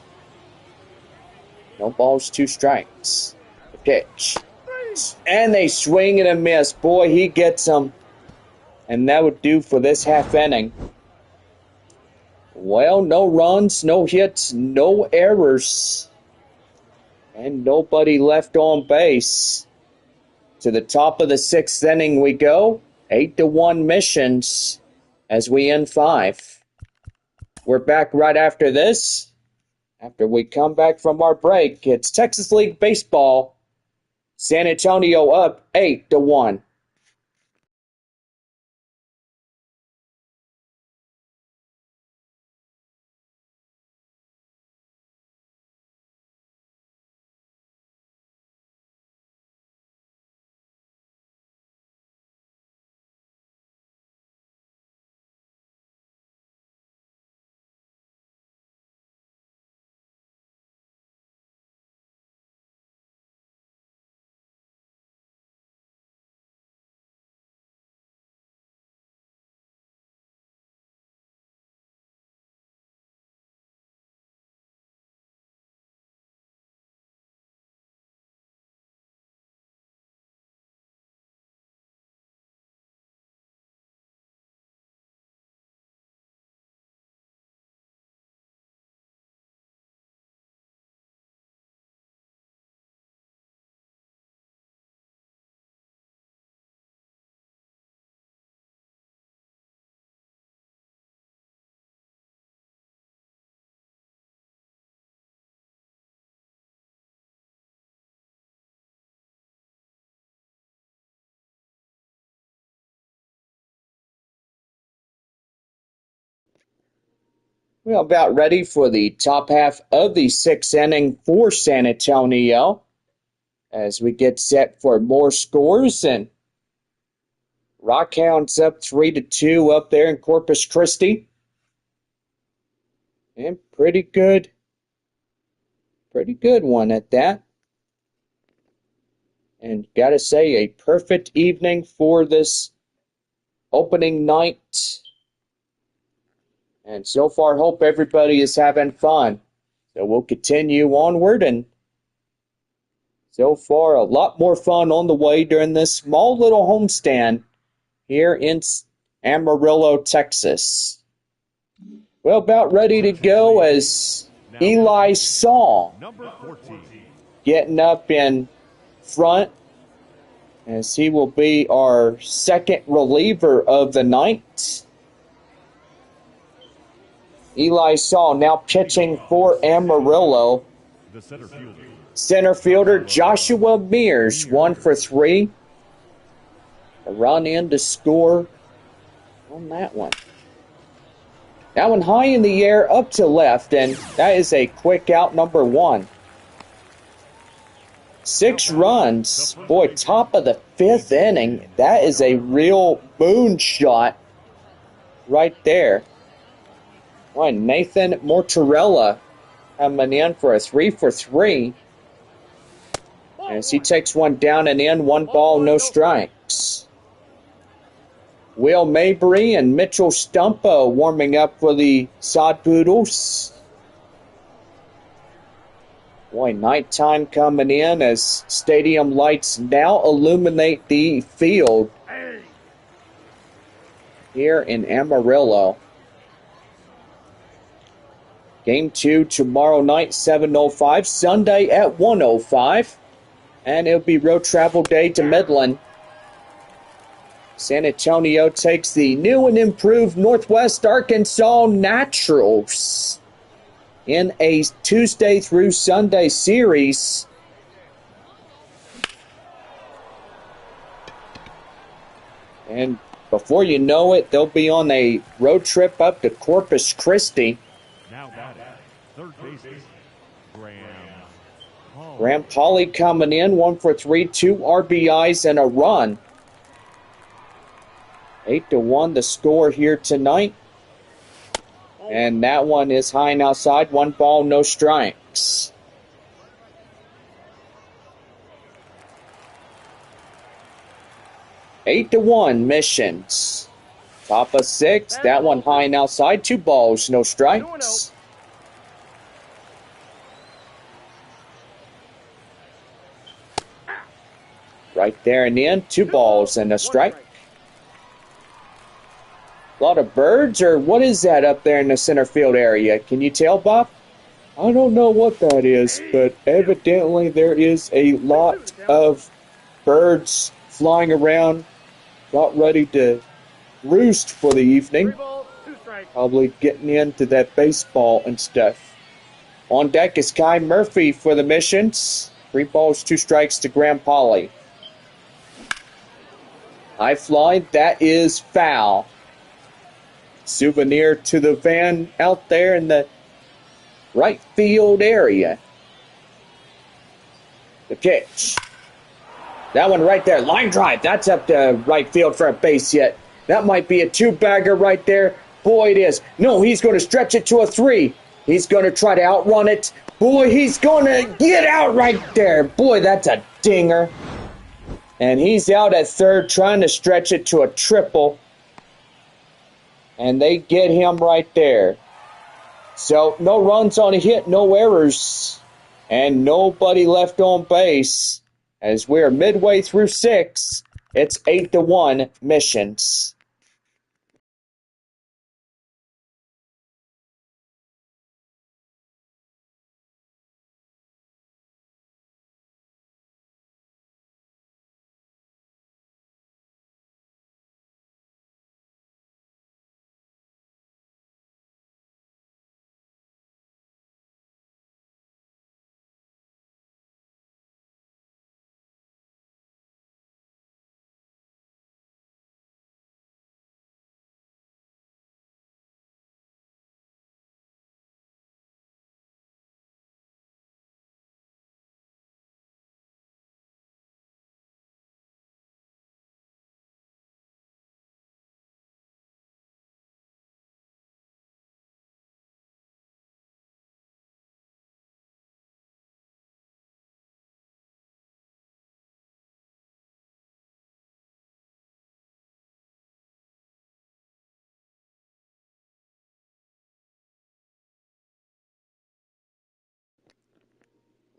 No balls, 2 strikes. The pitch. And they swing and a miss. Boy, he gets them. And that would do for this half inning. Well, no runs, no hits, no errors. And nobody left on base. To the top of the 6th inning we go. 8-1 Missions as we end 5. We're back right after this. After we come back from our break, it's Texas League Baseball. San Antonio up 8-1. We're about ready for the top half of the 6th inning for San Antonio as we get set for more scores. And Rockhounds up 3-2 up there in Corpus Christi. And pretty good one at that. And gotta say, a perfect evening for this opening night. And so far, hope everybody is having fun. So we'll continue onward, and so far, a lot more fun on the way during this small little homestand here in Amarillo, Texas. Well, about ready to go as Eli Saul getting up in front, as he will be our second reliever of the night. Eli Saul now pitching for Amarillo. The Center fielder Joshua Mears, 1 for 3. A run in to score on that one. That one high in the air, up to left, and that is a quick out, number 1. 6 runs. Boy, top of the 5th inning. That is a real moonshot right there. Boy, Nathan Mortarella coming in for a 3 for 3. As he takes one down and in, 1 ball, no strikes. Will Mabry and Mitchell Stumpo warming up for the Sod Poodles. Boy, nighttime coming in as stadium lights now illuminate the field here in Amarillo. Game 2 tomorrow night, 7:05. Sunday at 1:05. And it'll be road travel day to Midland. San Antonio takes the new and improved Northwest Arkansas Naturals in a Tuesday through Sunday series. And before you know it, they'll be on a road trip up to Corpus Christi. Now batting, third baseman, Graham Pauley coming in, 1 for 3, 2 RBIs and a run. 8-1 the score here tonight. And that one is high and outside. 1 ball, no strikes. Eight to 1 Missions. Top of 6. That one high and outside. 2 balls, no strikes. Right there and in. 2 balls and a strike. A lot of birds, or what is that up there in the center field area? Can you tell, Bob? I don't know what that is, but evidently there is a lot of birds flying around, about ready to roost for the evening. Probably getting into that baseball and stuff. On deck is Kai Murphy for the Missions. 3 balls, 2 strikes to Graham Pauley. High fly, that is foul. Souvenir to the van out there in the right field area. The pitch. That one right there, line drive. That's up to right field for a base hit. That might be a 2-bagger right there. Boy, it is. No, he's going to stretch it to a 3. He's going to try to outrun it. Boy, he's going to get out right there. Boy, that's a dinger. And he's out at third trying to stretch it to a triple. And they get him right there. So no runs on a hit, no errors, and nobody left on base. As we're midway through 6, it's 8-1 Missions.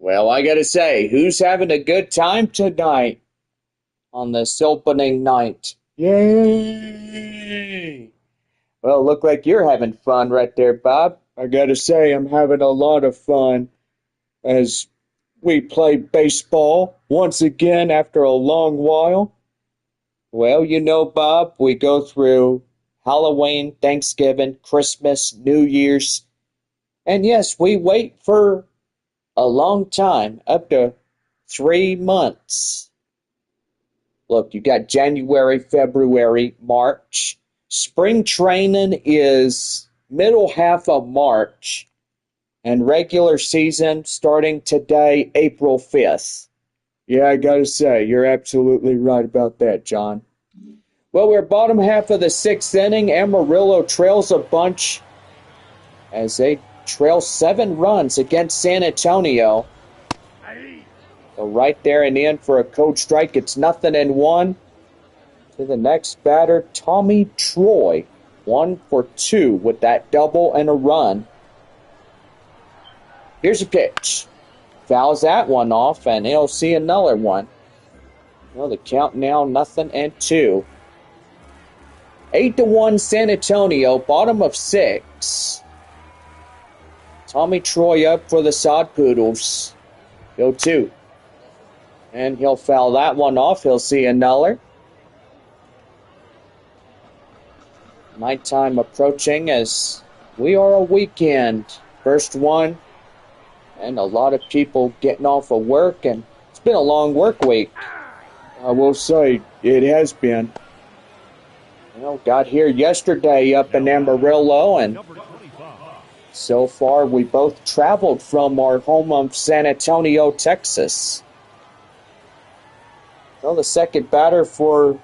Well, I gotta say, who's having a good time tonight on this opening night? Yay! Well, look like you're having fun right there, Bob. I gotta say, I'm having a lot of fun as we play baseball once again after a long while. Well, you know, Bob, we go through Halloween, Thanksgiving, Christmas, New Year's, and yes, we wait for a long time, up to 3 months. Look, you got January, February, March. Spring training is middle half of March, and regular season starting today, April 5th. Yeah, I gotta say, you're absolutely right about that, John. Well, we're bottom half of the 6th inning. Amarillo trails a bunch as they trail 7 runs against San Antonio. So right there and in for a code strike. It's 0-1. To the next batter, Tommy Troy. 1 for 2 with that double and a run. Here's a pitch. fouls that one off, and he'll see another one. Well, the count now 0-2. 8-1 San Antonio, bottom of 6. Tommy Troy up for the Sod Poodles. Go 2. And he'll foul that one off. He'll see another. Nighttime approaching as we are a weekend. First one. And a lot of people getting off of work, and it's been a long work week. I will say, it has been. Got here yesterday up in Amarillo, and so far we both traveled from our home of San Antonio, Texas. Well, the second batter for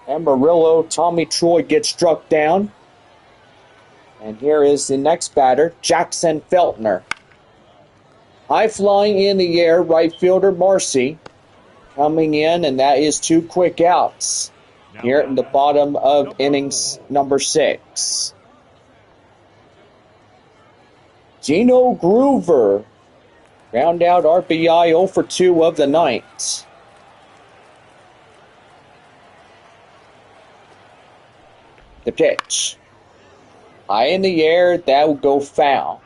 Amarillo, Tommy Troy, gets struck down. And here is the next batter, Jackson Feltner. High flying in the air, right fielder Marcy coming in, and that is 2 quick outs here in the bottom of innings number 6. Gino Groover round out RBI 0 for 2 of the night. The pitch. High in the air, that will go foul.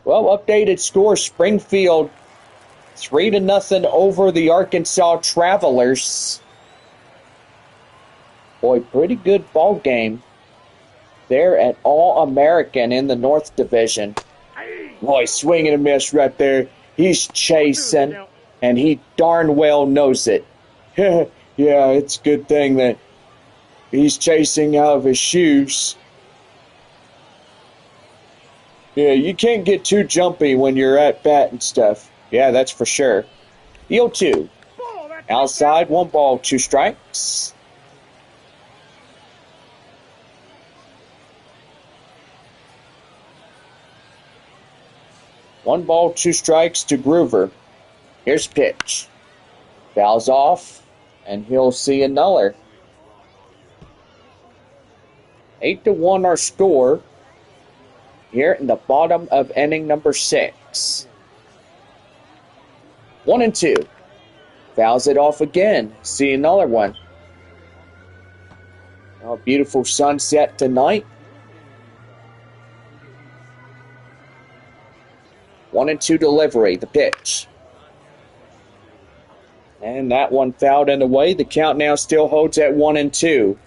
Well, updated score, Springfield 3-0 over the Arkansas Travelers. Boy, pretty good ball game there at All-American in the North Division. Boy, swing and a miss right there. He's chasing, and he darn well knows it. Yeah, it's a good thing that he's chasing out of his shoes. Yeah, you can't get too jumpy when you're at bat and stuff. Yeah, that's for sure. 0-2. Outside, 1 ball, 2 strikes. One ball, 2 strikes to Groover. Here's pitch. Fouls off, and he'll see another. 8-1 our score here in the bottom of inning number 6. 1-2. Fouls it off again. See another one. Oh, beautiful sunset tonight. 1-2 delivery. The pitch. And that one fouled and away. The count now still holds at 1-2.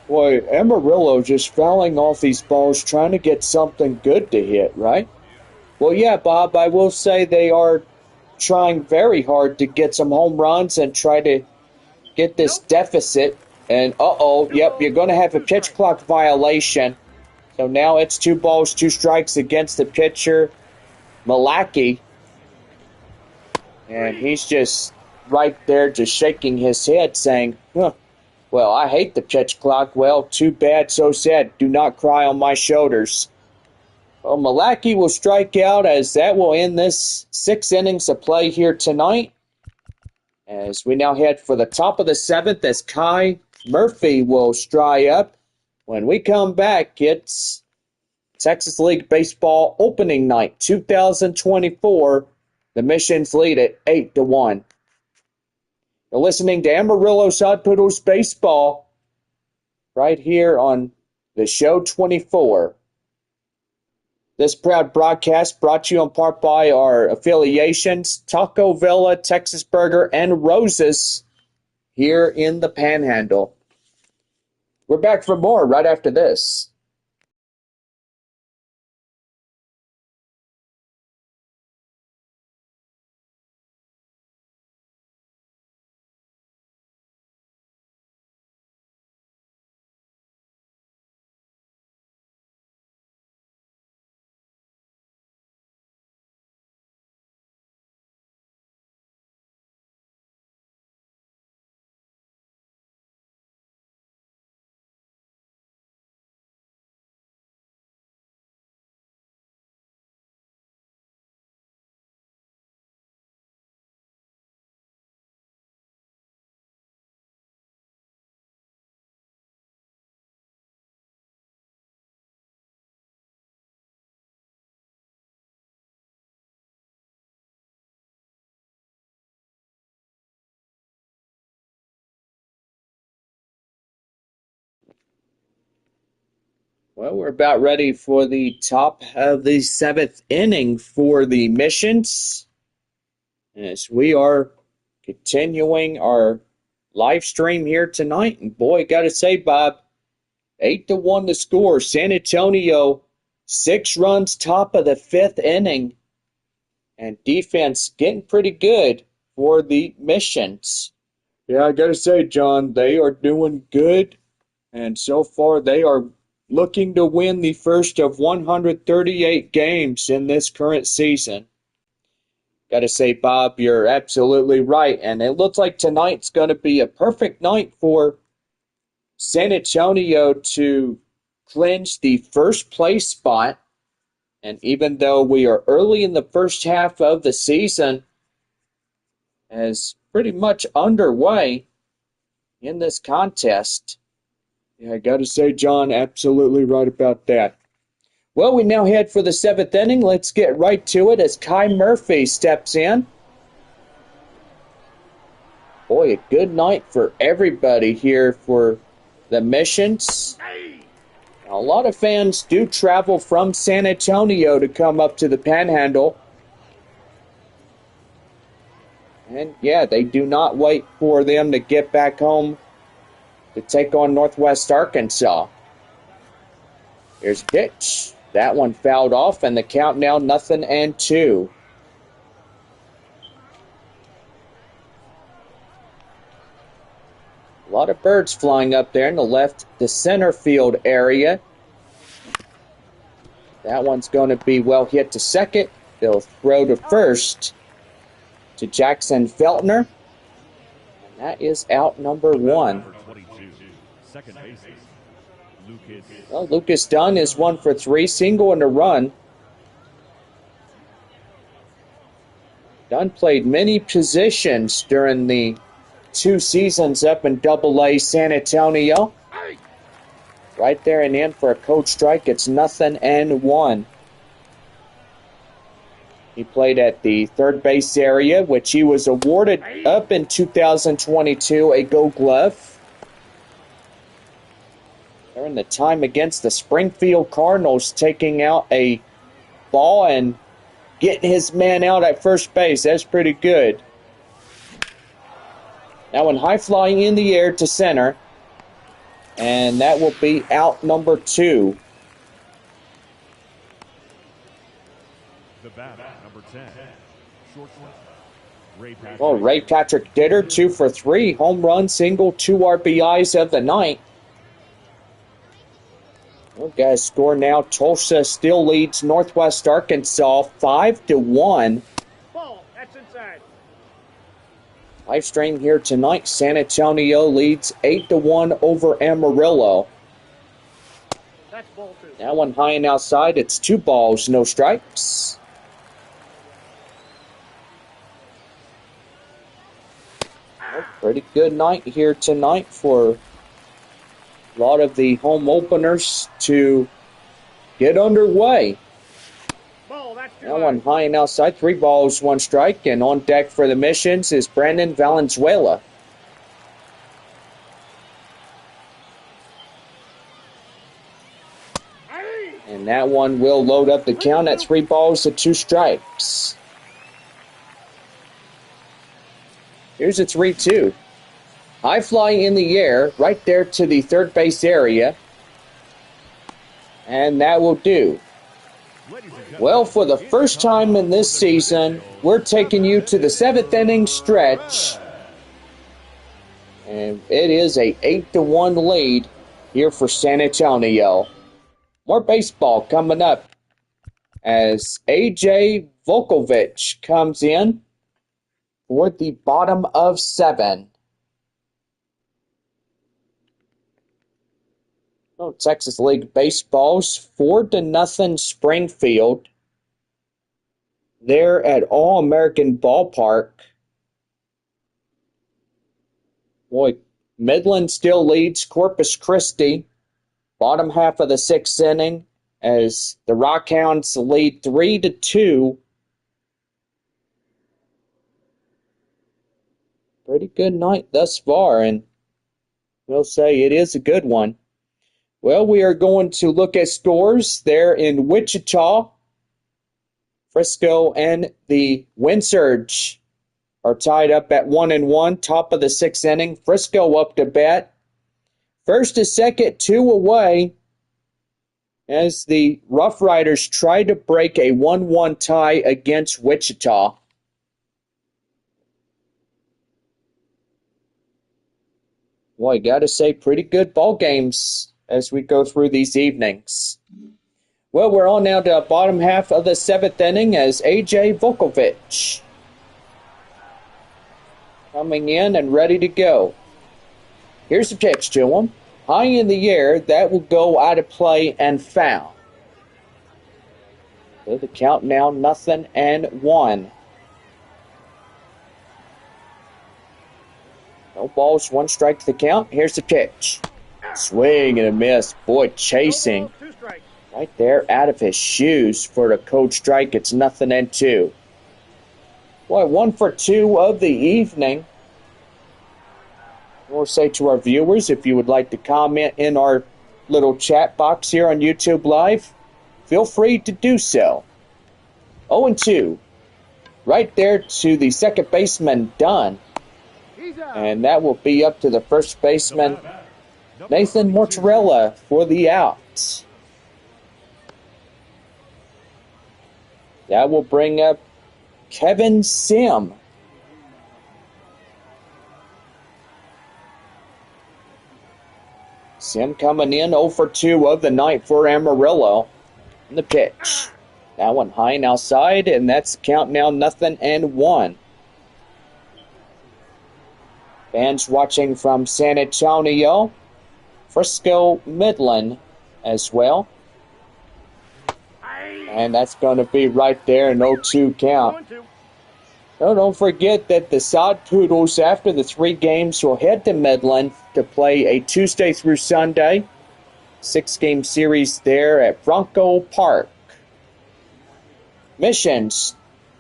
Boy, Amarillo just fouling off these balls, trying to get something good to hit, right? Well, yeah, Bob, I will say they are trying very hard to get some home runs and try to get this deficit. And, yep, you're going to have a pitch clock violation. So now it's 2 balls, 2 strikes against the pitcher, Malaki. And he's just right there just shaking his head saying, well, I hate the pitch clock. Well, too bad, so sad. Do not cry on my shoulders. Well, Malaki will strike out as that will end this 6 innings of play here tonight. As we now head for the top of the 7th as Kai Murphy will strike up. When we come back, it's Texas League Baseball opening night 2024. The Missions lead at 8-1. You're listening to Amarillo Sod Poodles Baseball right here on the Show 24. This proud broadcast brought to you in part by our affiliations, Taco Villa, Texas Burger, and Roses here in the Panhandle. We're back for more right after this. Well, we're about ready for the top of the 7th inning for the Missions. As we are continuing our live stream here tonight. And boy, gotta say, Bob, 8-1 the score. San Antonio, 6 runs top of the 5th inning. And defense getting pretty good for the Missions. Yeah, I gotta say, John, they are doing good. And so far, they are looking to win the first of 138 games in this current season. Gotta say, Bob, you're absolutely right. And it looks like tonight's going to be a perfect night for San Antonio to clinch the first place spot. And even though we are early in the first half of the season, as pretty much underway in this contest. Yeah, I gotta say, John, absolutely right about that. Well, we now head for the 7th inning. Let's get right to it as Kai Murphy steps in. Boy, a good night for everybody here for the Missions. A lot of fans do travel from San Antonio to come up to the Panhandle. And yeah, they do not wait for them to get back home to take on Northwest Arkansas. Here's a pitch. That one fouled off, and the count now 0-2. A lot of birds flying up there in the left to center field area. That one's going to be well hit to second. They'll throw to first to Jackson Feltner. And that is out number 1. Second baseman, Lucas. Well, Lucas Dunn is 1 for 3, single and a run. Dunn played many positions during the 2 seasons up in Double-A San Antonio. Right there and in for a coach strike. It's 0-1. He played at the third base area, which he was awarded up in 2022 a Gold Glove. During the time against the Springfield Cardinals, taking out a ball and getting his man out at first base. That's pretty good. That one high flying in the air to center. And that will be out number 2. The bat, number 10, shortstop, Ray Patrick. Well, Ray Patrick Ditter, 2 for 3. Home run, single, 2 RBIs of the night. Well, guys, score now. Tulsa still leads Northwest Arkansas 5-1. Ball, that's inside. Live stream here tonight. San Antonio leads 8-1 over Amarillo. That's ball 2. That one high and outside. It's 2 balls, no strikes. Well, pretty good night here tonight for a lot of the home openers to get underway. Ball, that's too That one high and outside. 3 balls, 1 strike. And on deck for the Missions is Brandon Valenzuela. And that one will load up the count at 3 balls to 2 strikes. Here's a 3-2. High fly in the air, right there to the third base area. And that will do. Well, for the first time in this season, we're taking you to the 7th inning stretch. And it is a 8-1 lead here for San Antonio. More baseball coming up as A.J. Volkovich comes in for the bottom of 7. Oh, Texas League Baseball's 4-0 Springfield. They're at All-American Ballpark. Boy, Midland still leads Corpus Christi. Bottom half of the 6th inning as the Rockhounds lead 3-2. Pretty good night thus far, and we'll say it is a good one. Well, we are going to look at scores there in Wichita. Frisco and the Wind Surge are tied up at 1-1, top of the 6th inning. Frisco up to bat. First to second, 2 away, as the Rough Riders try to break a 1-1 tie against Wichita. Boy, gotta say, pretty good ball games as we go through these evenings. Well, we're on now to the bottom half of the 7th inning as A.J. Vukovic coming in and ready to go. Here's the pitch to him. High in the air, that will go out of play and foul. So the count now 0-1. No balls, 1 strike to the count. Here's the pitch. Swing and a miss. Boy, chasing. Right there out of his shoes for the cold strike. It's 0-2. Boy, 1 for 2 of the evening. We'll say to our viewers, if you would like to comment in our little chat box here on YouTube Live, feel free to do so. 0-2. Right there to the second baseman, Dunn. And that will be up to the first baseman, Nathan Mortarella, for the out. That will bring up Kevin Sim. Sim coming in 0 for 2 of the night for Amarillo. And the pitch. That one high and outside, and that's the count now 0-1. Fans watching from San Antonio, Frisco, Midland as well. And that's going to be right there, an 0-2 count. No, don't forget that the Sod Poodles, after the 3 games, will head to Midland to play a Tuesday through Sunday 6-game series there at Bronco Park. Missions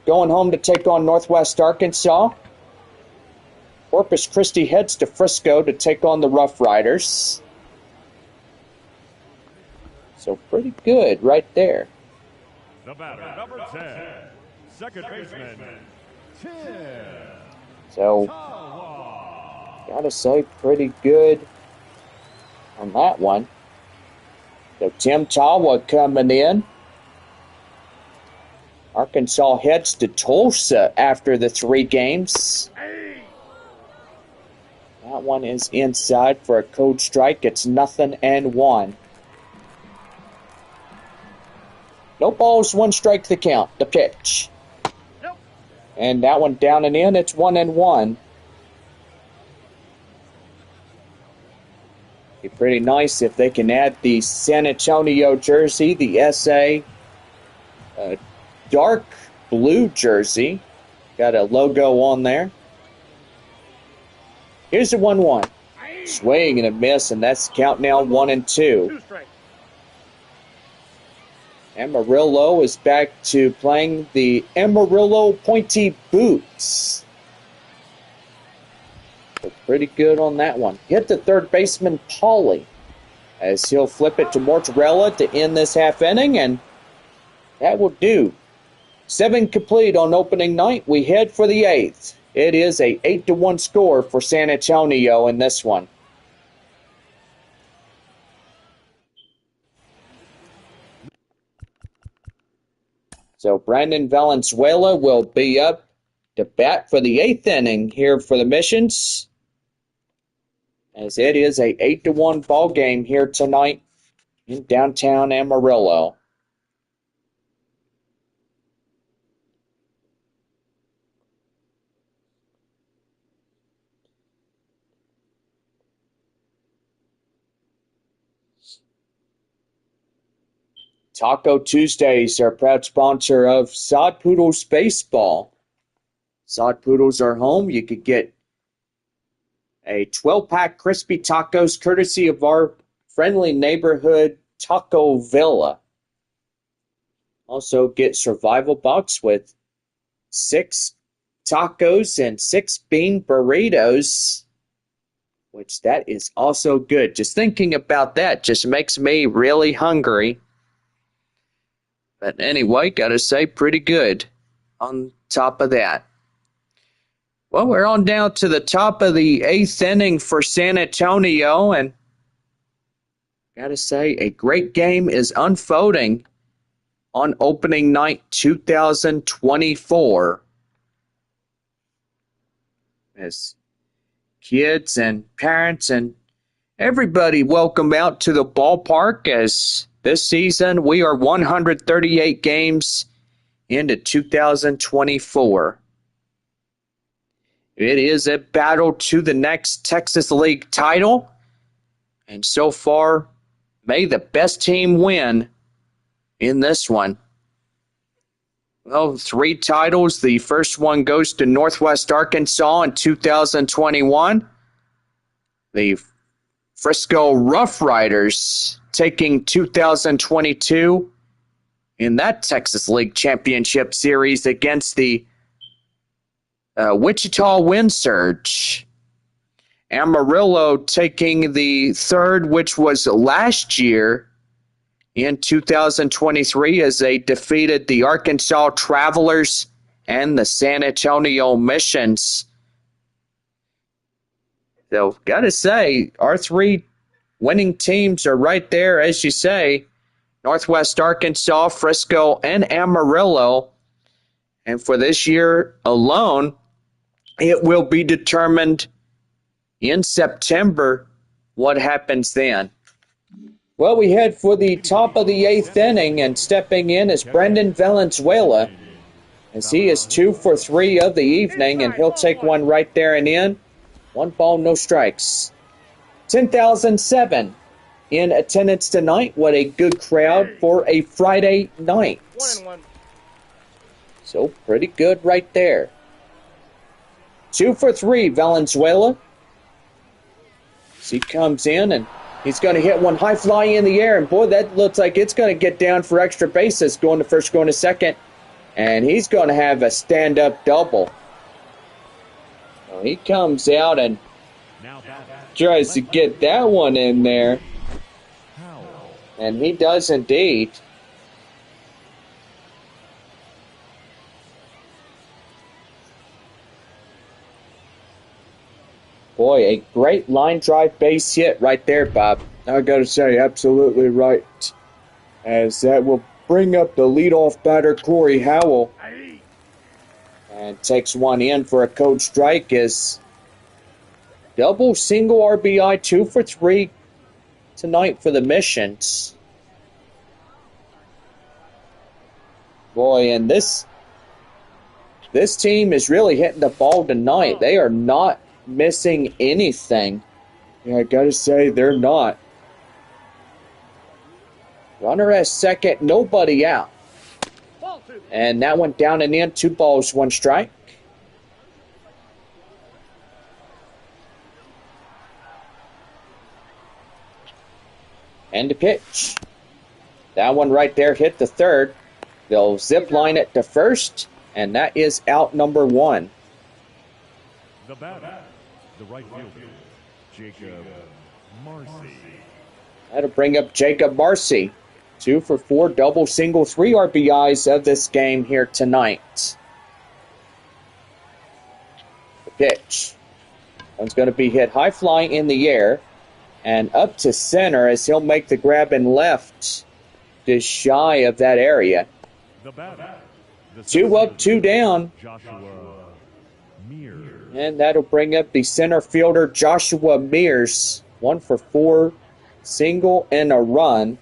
going home to take on Northwest Arkansas. Corpus Christi heads to Frisco to take on the Rough Riders. So pretty good right there. The batter, number 10, second baseman, Tim. So, gotta say, pretty good on that one. So Tim Tawa coming in. Arkansas heads to Tulsa after the 3 games. That one is inside for a cold strike. It's 0-1. No balls, 1 strike to the count. The pitch. Nope. And that one down and in. It's 1-1. Be pretty nice if they can add the San Antonio jersey, the SA dark blue jersey. Got a logo on there. Here's the 1-1. Swing and a miss, and that's the count now 1-2. Amarillo is back to playing the Amarillo pointy boots. So pretty good on that one. Hit the third baseman, Pauly, as he'll flip it to Mortarella to end this half inning, and that will do. 7 complete on opening night. We head for the 8th. It is a 8-1 score for San Antonio in this one. So Brandon Valenzuela will be up to bat for the 8th inning here for the Missions, as it is a 8-1 ball game here tonight in downtown Amarillo. Taco Tuesdays are a proud sponsor of Sod Poodles Baseball. Sod Poodles are home. You could get a 12-pack crispy tacos courtesy of our friendly neighborhood Taco Villa. Also get survival box with 6 tacos and 6 bean burritos which that is also good. Just thinking about that just makes me really hungry. But anyway, gotta say, pretty good on top of that. Well, we're on down to the top of the 8th inning for San Antonio, and gotta say, a great game is unfolding on opening night 2024. As kids and parents and everybody welcome out to the ballpark, as this season we are 138 games into 2024. It is a battle to the next Texas League title, and so far, may the best team win in this one. Well, 3 titles. The first one goes to Northwest Arkansas in 2021. The Frisco Rough Riders taking 2022 in that Texas League Championship Series against the Wichita Wind Surge. Amarillo taking the third, which was last year in 2023, as they defeated the Arkansas Travelers and the San Antonio Missions. So, gotta say, our 3 winning teams are right there, as you say. Northwest Arkansas, Frisco, and Amarillo. And for this year alone, it will be determined in September what happens then. Well, we head for the top of the 8th inning, and stepping in is Brendan Valenzuela, as he is 2 for 3 of the evening, and he'll take one right there and in. 1 ball, no strikes. 10,007 in attendance tonight. What a good crowd for a Friday night. 1-1. So pretty good right there. 2 for 3, Valenzuela. As he comes in, and he's going to hit one high fly in the air, and boy, that looks like it's going to get down for extra bases, going to first, going to second, and he's going to have a stand-up double. So he comes out and tries to get that one in there, and he does indeed. Boy, a great line drive base hit right there, Bob. I gotta say, absolutely right. As that will bring up the leadoff batter, Corey Howell. And takes one in for a code strike. Is double, single RBI, 2 for 3 tonight for the Missions. Boy, and this team is really hitting the ball tonight. They are not missing anything. Yeah, I gotta say, they're not. Runner at second, nobody out. Ball 2. And that went down and in. 2 balls, 1 strike. And the pitch. That one right there hit the third. They'll zip line it to first, and that is out number 1. The batter, the right fielder, Jacob Marcy. That'll bring up Jacob Marcy. 2 for 4, double, single, 3 RBIs of this game here tonight. The pitch. One's going to be hit high fly in the air and up to center, as he'll make the grab and left, just shy of that area. The batter, the 2 up, 2 down. Joshua Mears. And that'll bring up the center fielder, Joshua Mears. 1 for 4, single and a run.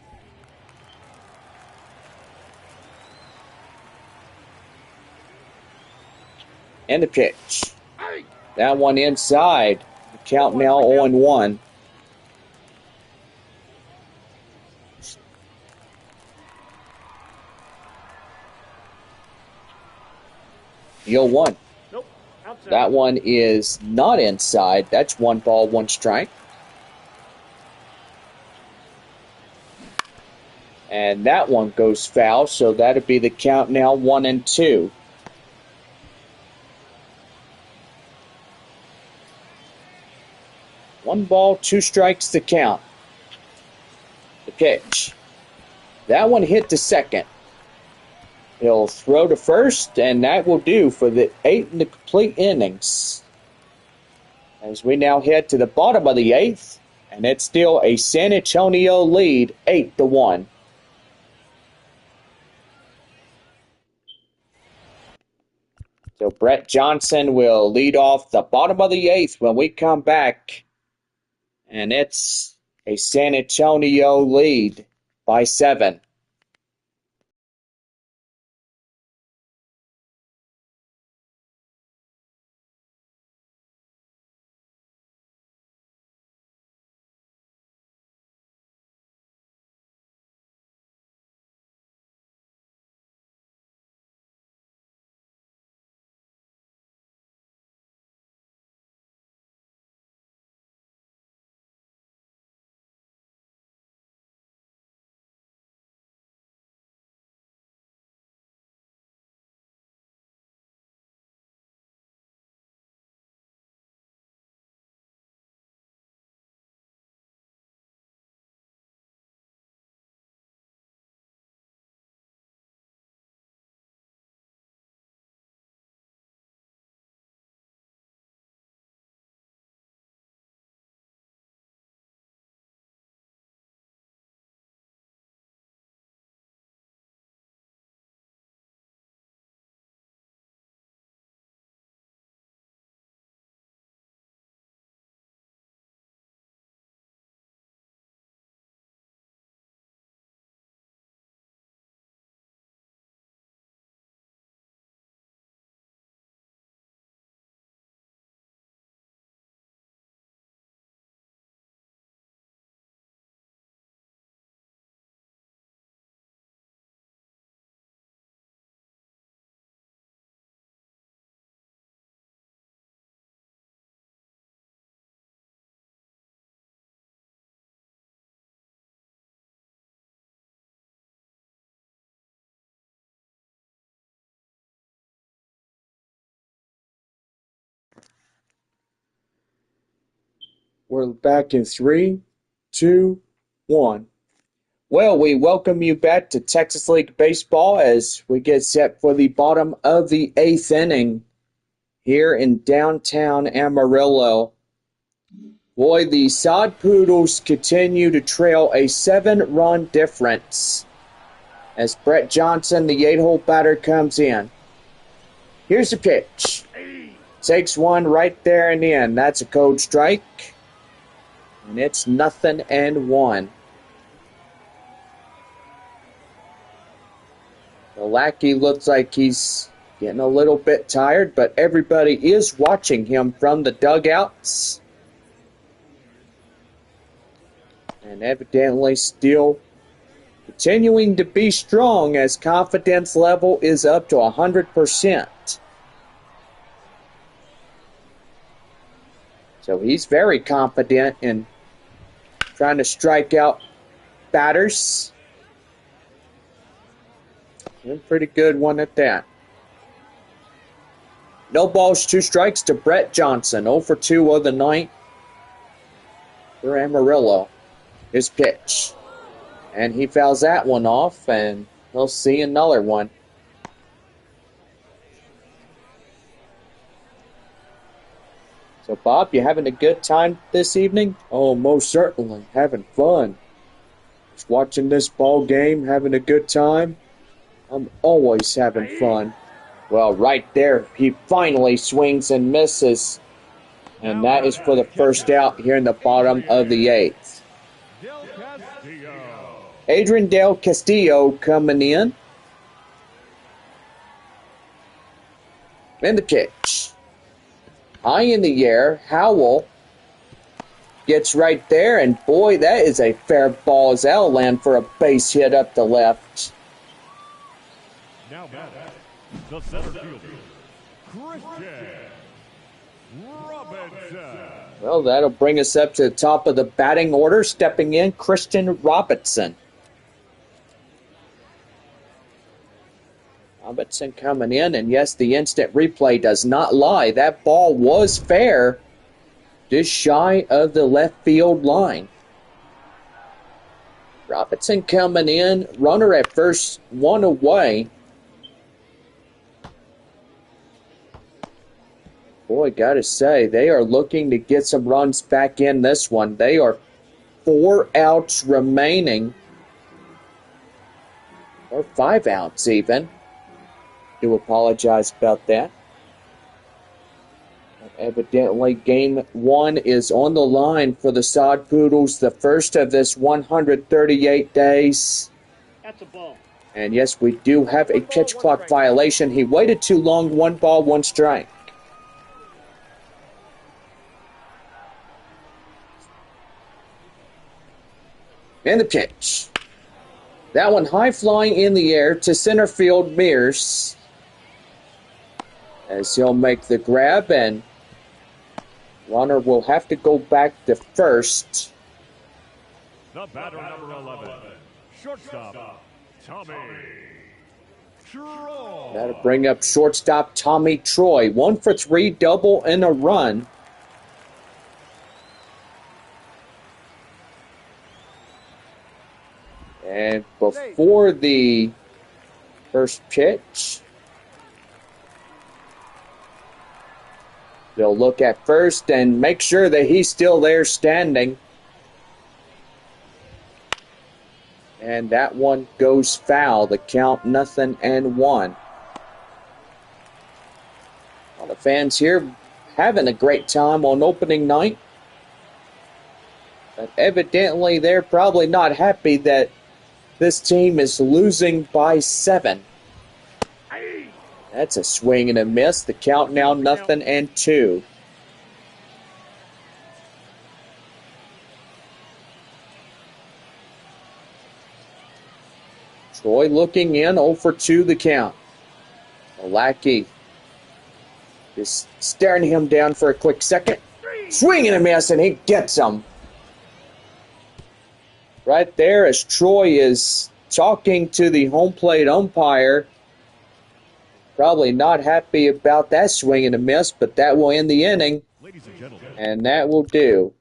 And the pitch. That one inside. The count now 0-1. The 0-1. Nope. Outside. That one is not inside. That's 1 ball, 1 strike. And that one goes foul, so that'll be the count now 1-2. 1 ball, 2 strikes to count. The pitch. That one hit to second. He'll throw to first, and that will do for the 8 in the complete innings. As we now head to the bottom of the 8th, and it's still a San Antonio lead, 8-1. So Brett Johnson will lead off the bottom of the 8th when we come back. And it's a San Antonio lead by 7. We're back in 3, 2, 1. Well, we welcome you back to Texas League Baseball as we get set for the bottom of the 8th inning here in downtown Amarillo. Boy, the Sod Poodles continue to trail a 7-run difference as Brett Johnson, the 8-hole batter, comes in. Here's the pitch. Takes one right there and in. That's a cold strike. And it's 0-1. The lackey looks like he's getting a little bit tired, but everybody is watching him from the dugouts. And evidently still continuing to be strong as confidence level is up to 100%. So he's very confident in trying to strike out batters. And a pretty good one at that. No balls, 2 strikes to Brett Johnson. 0 for 2 of the night for Amarillo. His pitch. And he fouls that one off, and we'll see another one. So, Bob, you having a good time this evening? Oh, most certainly. Having fun. Just watching this ball game, having a good time. I'm always having fun. Well, right there, he finally swings and misses. And that is for the first out here in the bottom of the 8th. Adrian Del Castillo coming in. And the pitch. High in the air, Howell gets right there, and boy, that is a fair ball as that'll land for a base hit up the left. Now batting, the center fielder, Christian Robinson. Well, that'll bring us up to the top of the batting order. Stepping in, Christian Robinson. Robinson coming in, and yes, the instant replay does not lie. That ball was fair just shy of the left field line. Robinson coming in, runner at first, one away. Boy, gotta say, they are looking to get some runs back in this one. They are 4 outs remaining, or 5 outs even. Do apologize about that. Evidently, game 1 is on the line for the Sod Poodles, the first of this 138 days. That's a ball. And yes, we do have a pitch clock violation. He waited too long, 1 ball, 1 strike. And the pitch. That one high flying in the air to center field, Mears. As he'll make the grab, and runner will have to go back to first. The batter, number 11, shortstop, Tommy Troy. That'll bring up shortstop Tommy Troy. 1 for 3, double and a run. And before the first pitch, they'll look at first and make sure that he's still there standing. And that one goes foul. The count 0-1. All the fans here having a great time on opening night. But evidently they're probably not happy that this team is losing by 7. That's a swing and a miss. The count now 0-2. Troy looking in, 0 for 2 the count. Lackey just staring him down for a quick second. Swing and a miss, and he gets him. Right there as Troy is talking to the home plate umpire. Probably not happy about that swing and a miss, but that will end the inning. Ladies and gentlemen. And that will do.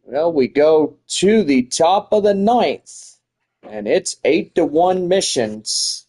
Well, we go to the top of the 9th. And it's 8-1 Missions.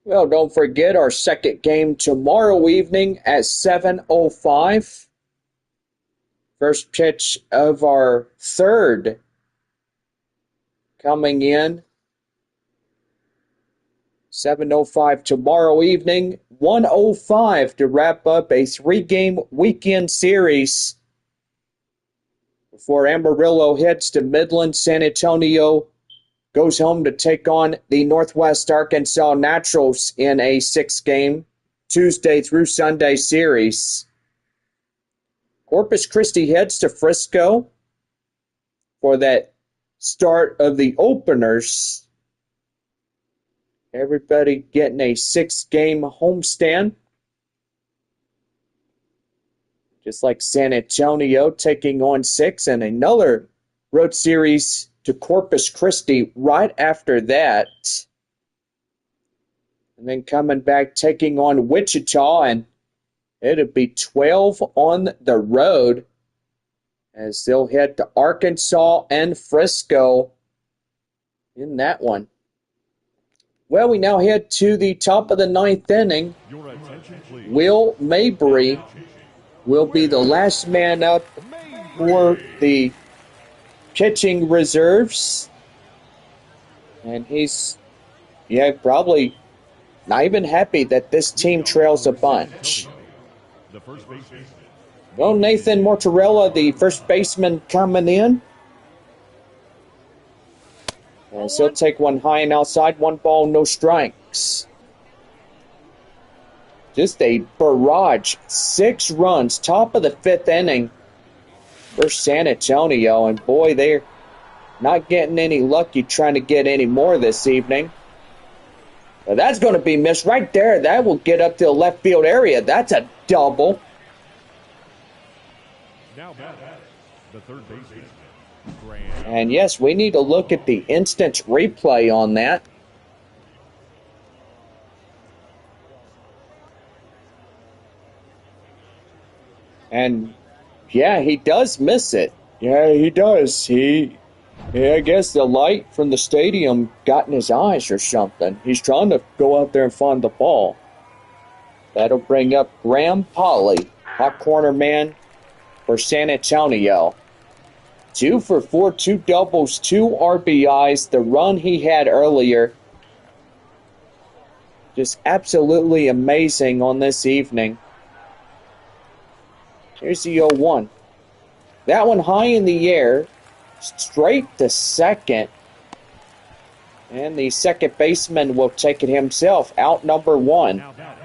Well, don't forget our second game tomorrow evening at 7:05. First pitch of our third coming in 7:05 tomorrow evening. 1:05 to wrap up a 3-game weekend series before Amarillo heads to Midland. San Antonio goes home to take on the Northwest Arkansas Naturals in a 6-game Tuesday through Sunday series. Corpus Christi heads to Frisco for that start of the openers. Everybody getting a 6-game homestand. Just like San Antonio taking on 6, and another road series to Corpus Christi right after that. And then coming back taking on Wichita, and It'll be 12 on the road as they'll head to Arkansas and Frisco in that one. Well, we now head to the top of the ninth inning. Your attention, please. Will Mabry will be the last man up for the pitching reserves. And he's, probably not even happy that this team trails a bunch. The first baseman. Well, Nathan Mortarella, the first baseman, coming in. As he'll take one high and outside, 1 ball, no strikes. Just a barrage, 6 runs, top of the 5th inning for San Antonio. And boy, they're not getting any lucky trying to get any more this evening. Well, that's going to be missed right there. That will get up to the left field area. That's a double. Now back, the third baseman. And yes, we need to look at the instant replay on that. And yeah, he does miss it. Yeah, he does. I guess the light from the stadium Got in his eyes or something. He's trying to go out there and find the ball. That'll bring up Graham Polly, hot corner man for San Antonio. 2 for 4, 2 doubles, 2 RBIs. The run he had earlier, just absolutely amazing on this evening. Here's the 0-1. That one high in the air, straight to second. And the second baseman will take it himself, out number 1. Now back,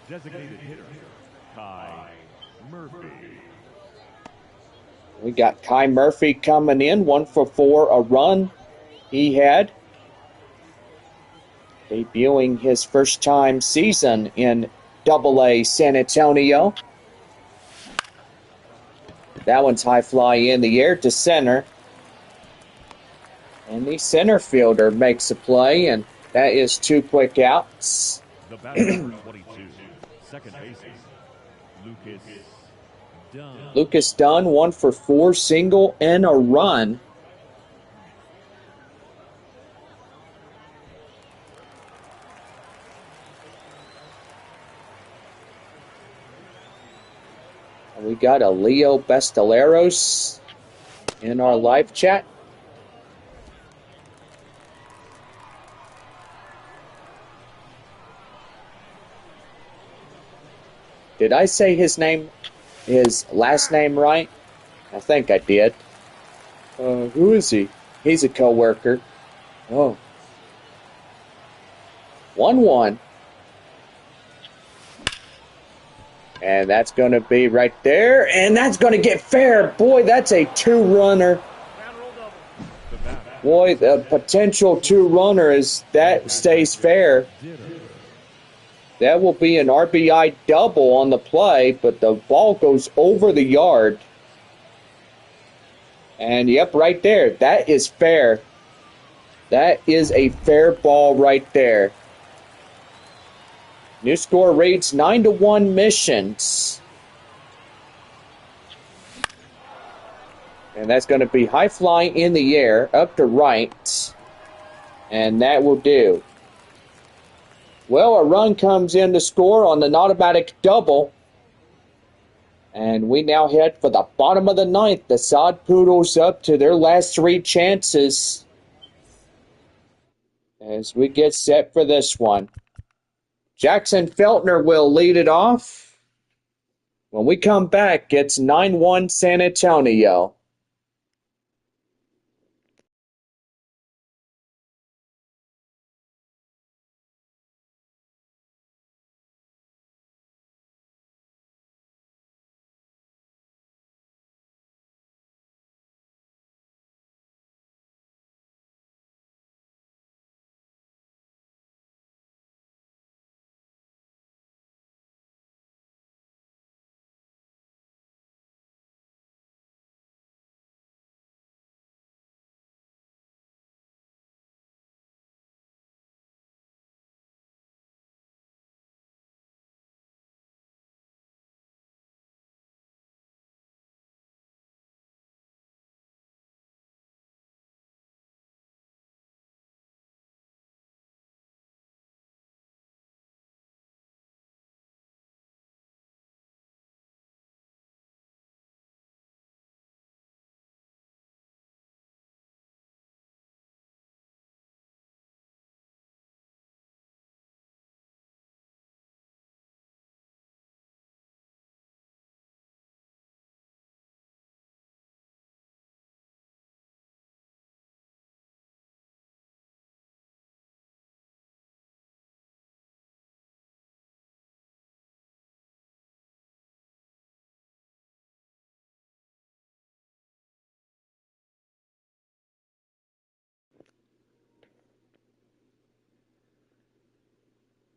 designated hitter, Kai Murphy. We got Kai Murphy coming in, 1 for 4, a run he had. Debuting his first time season in Double-A San Antonio. That one's high fly in the air to center. And the center fielder makes a play, and that is 2 quick outs. The batter, number 22, second baseman, Lucas Dunn. Lucas Dunn, 1 for 4, single and a run. And we got a Leo Bestellaros in our live chat. Did I say his last name right? I think I did. who is he? He's a co-worker. Oh, 1-1. And that's going to be right there. And that's going to get fair. Boy, that's a 2-runner. Boy, the potential 2-runner is that stays fair. That will be an RBI double on the play, but the ball goes over the yard. And yep, right there. That is fair. That is a fair ball right there. New score reads 9-1 Missions. And that's going to be high fly in the air, up to right. And that will do. Well, a run comes in to score on an automatic double. And we now head for the bottom of the ninth. The Sod Poodles up to their last 3 chances as we get set for this one. Jackson Feltner will lead it off. When we come back, it's 9-1 San Antonio.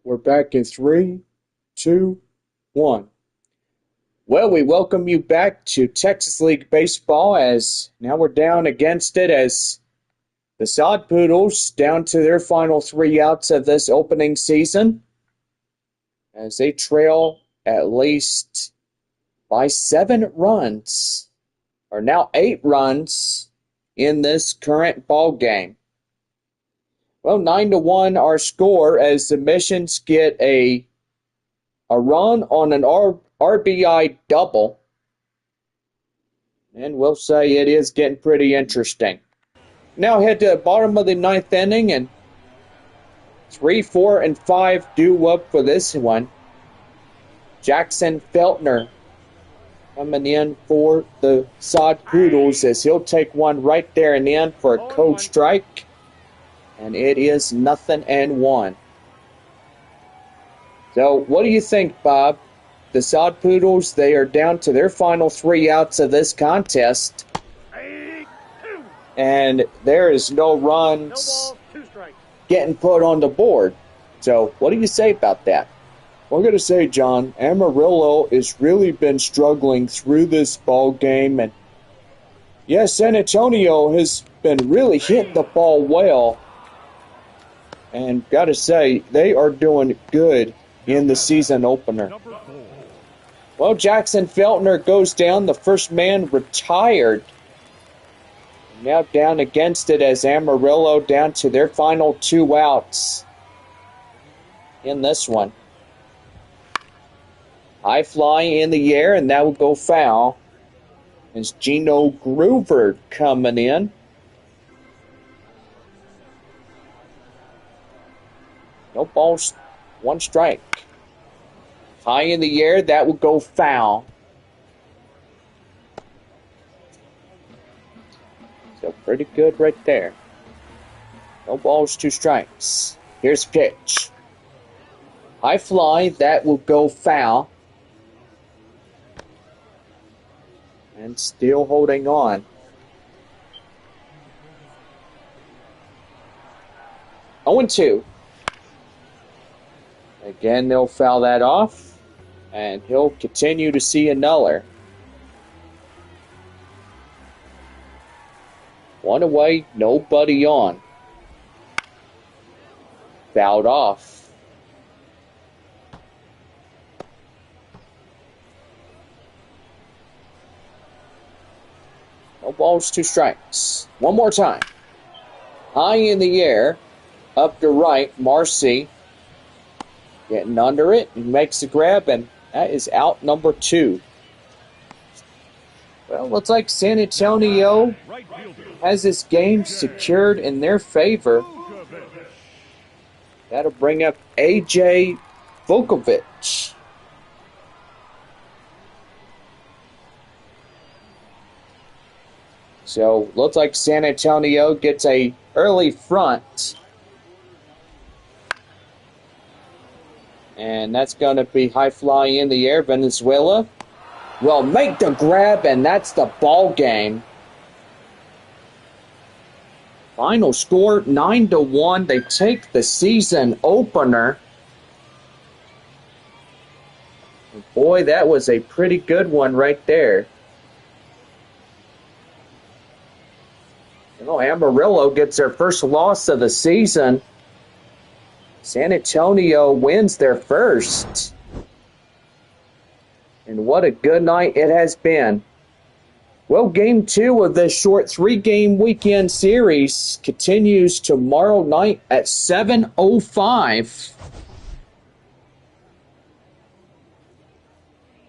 We're back in 3, 2, 1. Well, we welcome you back to Texas League Baseball as now we're down against it as the Sod Poodles down to their final 3 outs of this opening season as they trail at least by 7 runs, or now 8 runs in this current ball game. Well, 9-1 our score as the Missions get a run on an RBI double. And we'll say it is getting pretty interesting. Now head to the bottom of the 9th inning, and 3, 4, and 5 due up for this one. Jackson Feltner coming in for the Sod Poodles as he'll take one right there and in for a cold strike. And it is 0-1. So what do you think, Bob? The Sod Poodles, they are down to their final 3 outs of this contest. And there is no runs getting put on the board. So what do you say about that? Well, I'm going to say, John, Amarillo has really been struggling through this ball game. And yes, San Antonio has been really hitting the ball well. And got to say, they are doing good in the season opener. Well, Jackson Feltner goes down. The first man retired. Now down against it as Amarillo down to their final 2 outs in this one. High fly in the air, and that will go foul. It's Gino Groover coming in. No balls, 1 strike. High in the air, that will go foul. So pretty good right there. No balls, 2 strikes. Here's pitch. High fly, that will go foul. And still holding on. 0-2. Again, they'll foul that off. And he'll continue to see a nuller. 1 away, nobody on. Fouled off. No balls, 2 strikes. One more time. High in the air, up to right, Marcy getting under it. He makes the grab, and that is out number 2. Well, looks like San Antonio has this game secured in their favor. That'll bring up A.J. Vukovic. So, looks like San Antonio gets a early front. And that's going to be high fly in the air. Venezuela will make the grab, and that's the ball game. Final score 9-1. They take the season opener. Boy, that was a pretty good one right there. You know, Amarillo gets their first loss of the season. San Antonio wins their first. And what a good night it has been. Well, Game 2 of this short 3-game weekend series continues tomorrow night at 7:05.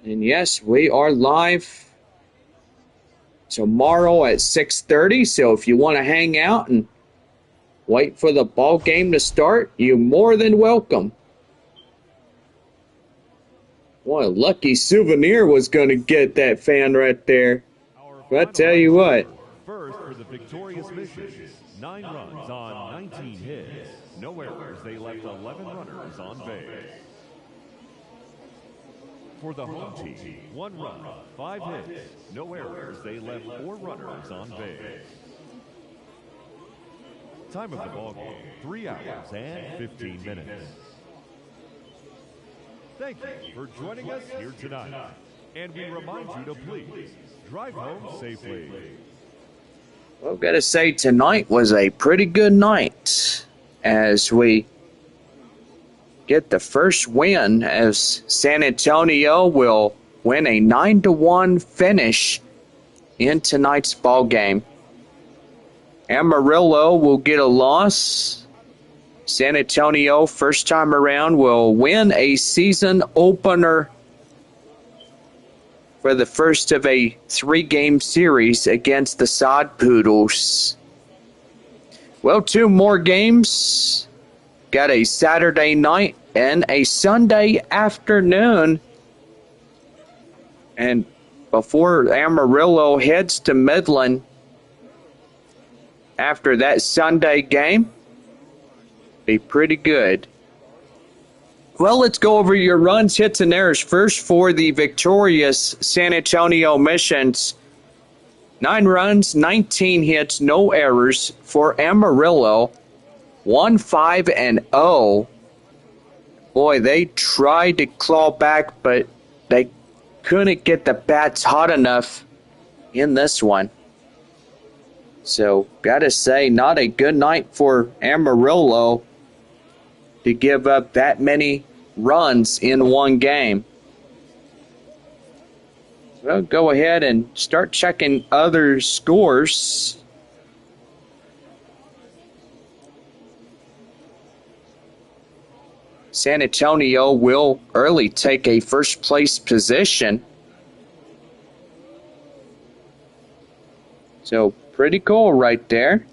And yes, we are live tomorrow at 6:30. So if you want to hang out and wait for the ball game to start, you're more than welcome. What a lucky souvenir was going to get that fan right there. But I tell you what. First for the victorious Missions, 9 runs on 19 hits. No errors, they left 11 runners on base. For the home team, 1 run, 5 hits. No errors, they left 4 runners on base. Time of the ball game, 3 hours and 15 minutes. Thank you for joining us here tonight. And we remind you to please drive home safely. Well, got to say, tonight was a pretty good night as we get the first win, as San Antonio will win a 9-1 finish in tonight's ball game. Amarillo will get a loss. San Antonio, first time around, will win a season opener for the first of a 3-game series against the Sod Poodles. Well, 2 more games. Got a Saturday night and a Sunday afternoon. And before Amarillo heads to Midland after that Sunday game, be pretty good. Well, let's go over your runs, hits, and errors first for the victorious San Antonio Missions. 9 runs, 19 hits, no errors for Amarillo. 1-5-0. Boy, they tried to claw back, but they couldn't get the bats hot enough in this one. So, gotta say, not a good night for Amarillo to give up that many runs in one game. Well, go ahead and start checking other scores. San Antonio will early take a first place position. So, pretty cool right there.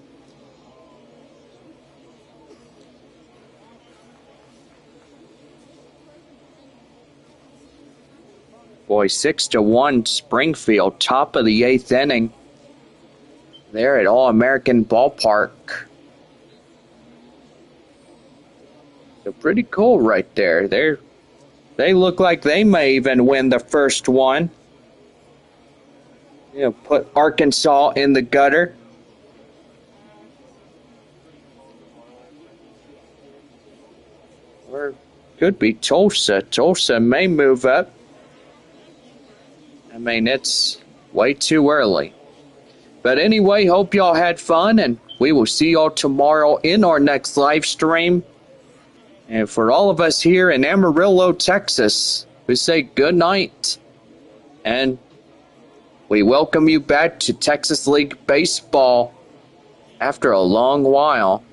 Boy, 6-1 Springfield, top of the 8th inning. There at All-American Ballpark. So pretty cool right there. They look like they may even win the first one. You know, put Arkansas in the gutter. Or could be Tulsa. Tulsa may move up. I mean, it's way too early. But anyway, hope y'all had fun, and we will see y'all tomorrow in our next live stream. And for all of us here in Amarillo, Texas, we say good night. And we welcome you back to Texas League Baseball after a long while.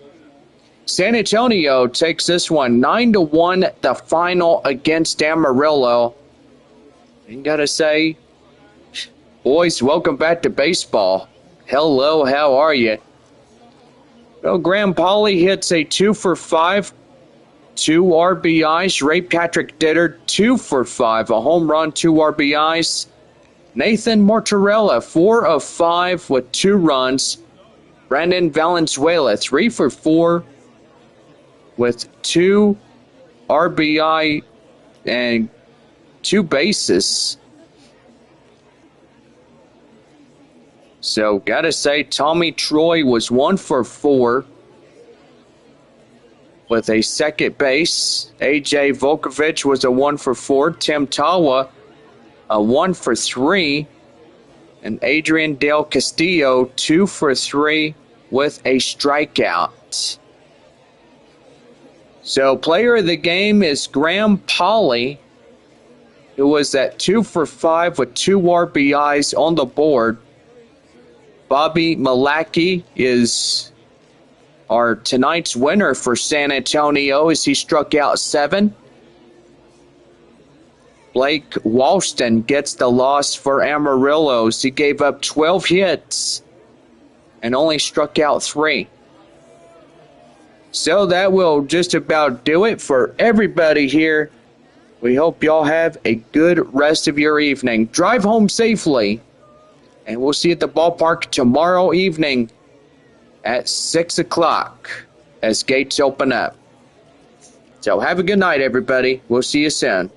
San Antonio takes this one 9-1, the final against Amarillo. And gotta say, boys, welcome back to baseball. Hello, how are you? Well, Graham Pauly hits a 2-for-5, 2 RBIs. Ray Patrick Ditter, 2-for-5, a home run, 2 RBIs. Nathan Mortarella, 4 of 5 with 2 runs. Brandon Valenzuela, 3-for-4 with 2 RBI and 2 bases. So, gotta say, Tommy Troy was 1-for-4 with a second base. A.J. Volkovich was a 1-for-4. Tim Tawa, a 1-for-3. And Adrian Del Castillo, 2-for-3 with a strikeout. So, player of the game is Graham Pauly, who was at 2-for-5 with 2 RBIs on the board. Bobby Malacki is our tonight's winner for San Antonio as he struck out 7. Blake Walston gets the loss for Amarillo. He gave up 12 hits and only struck out 3. So that will just about do it for everybody here. We hope y'all have a good rest of your evening. Drive home safely. And we'll see you at the ballpark tomorrow evening at 6 o'clock as gates open up. So have a good night, everybody. We'll see you soon.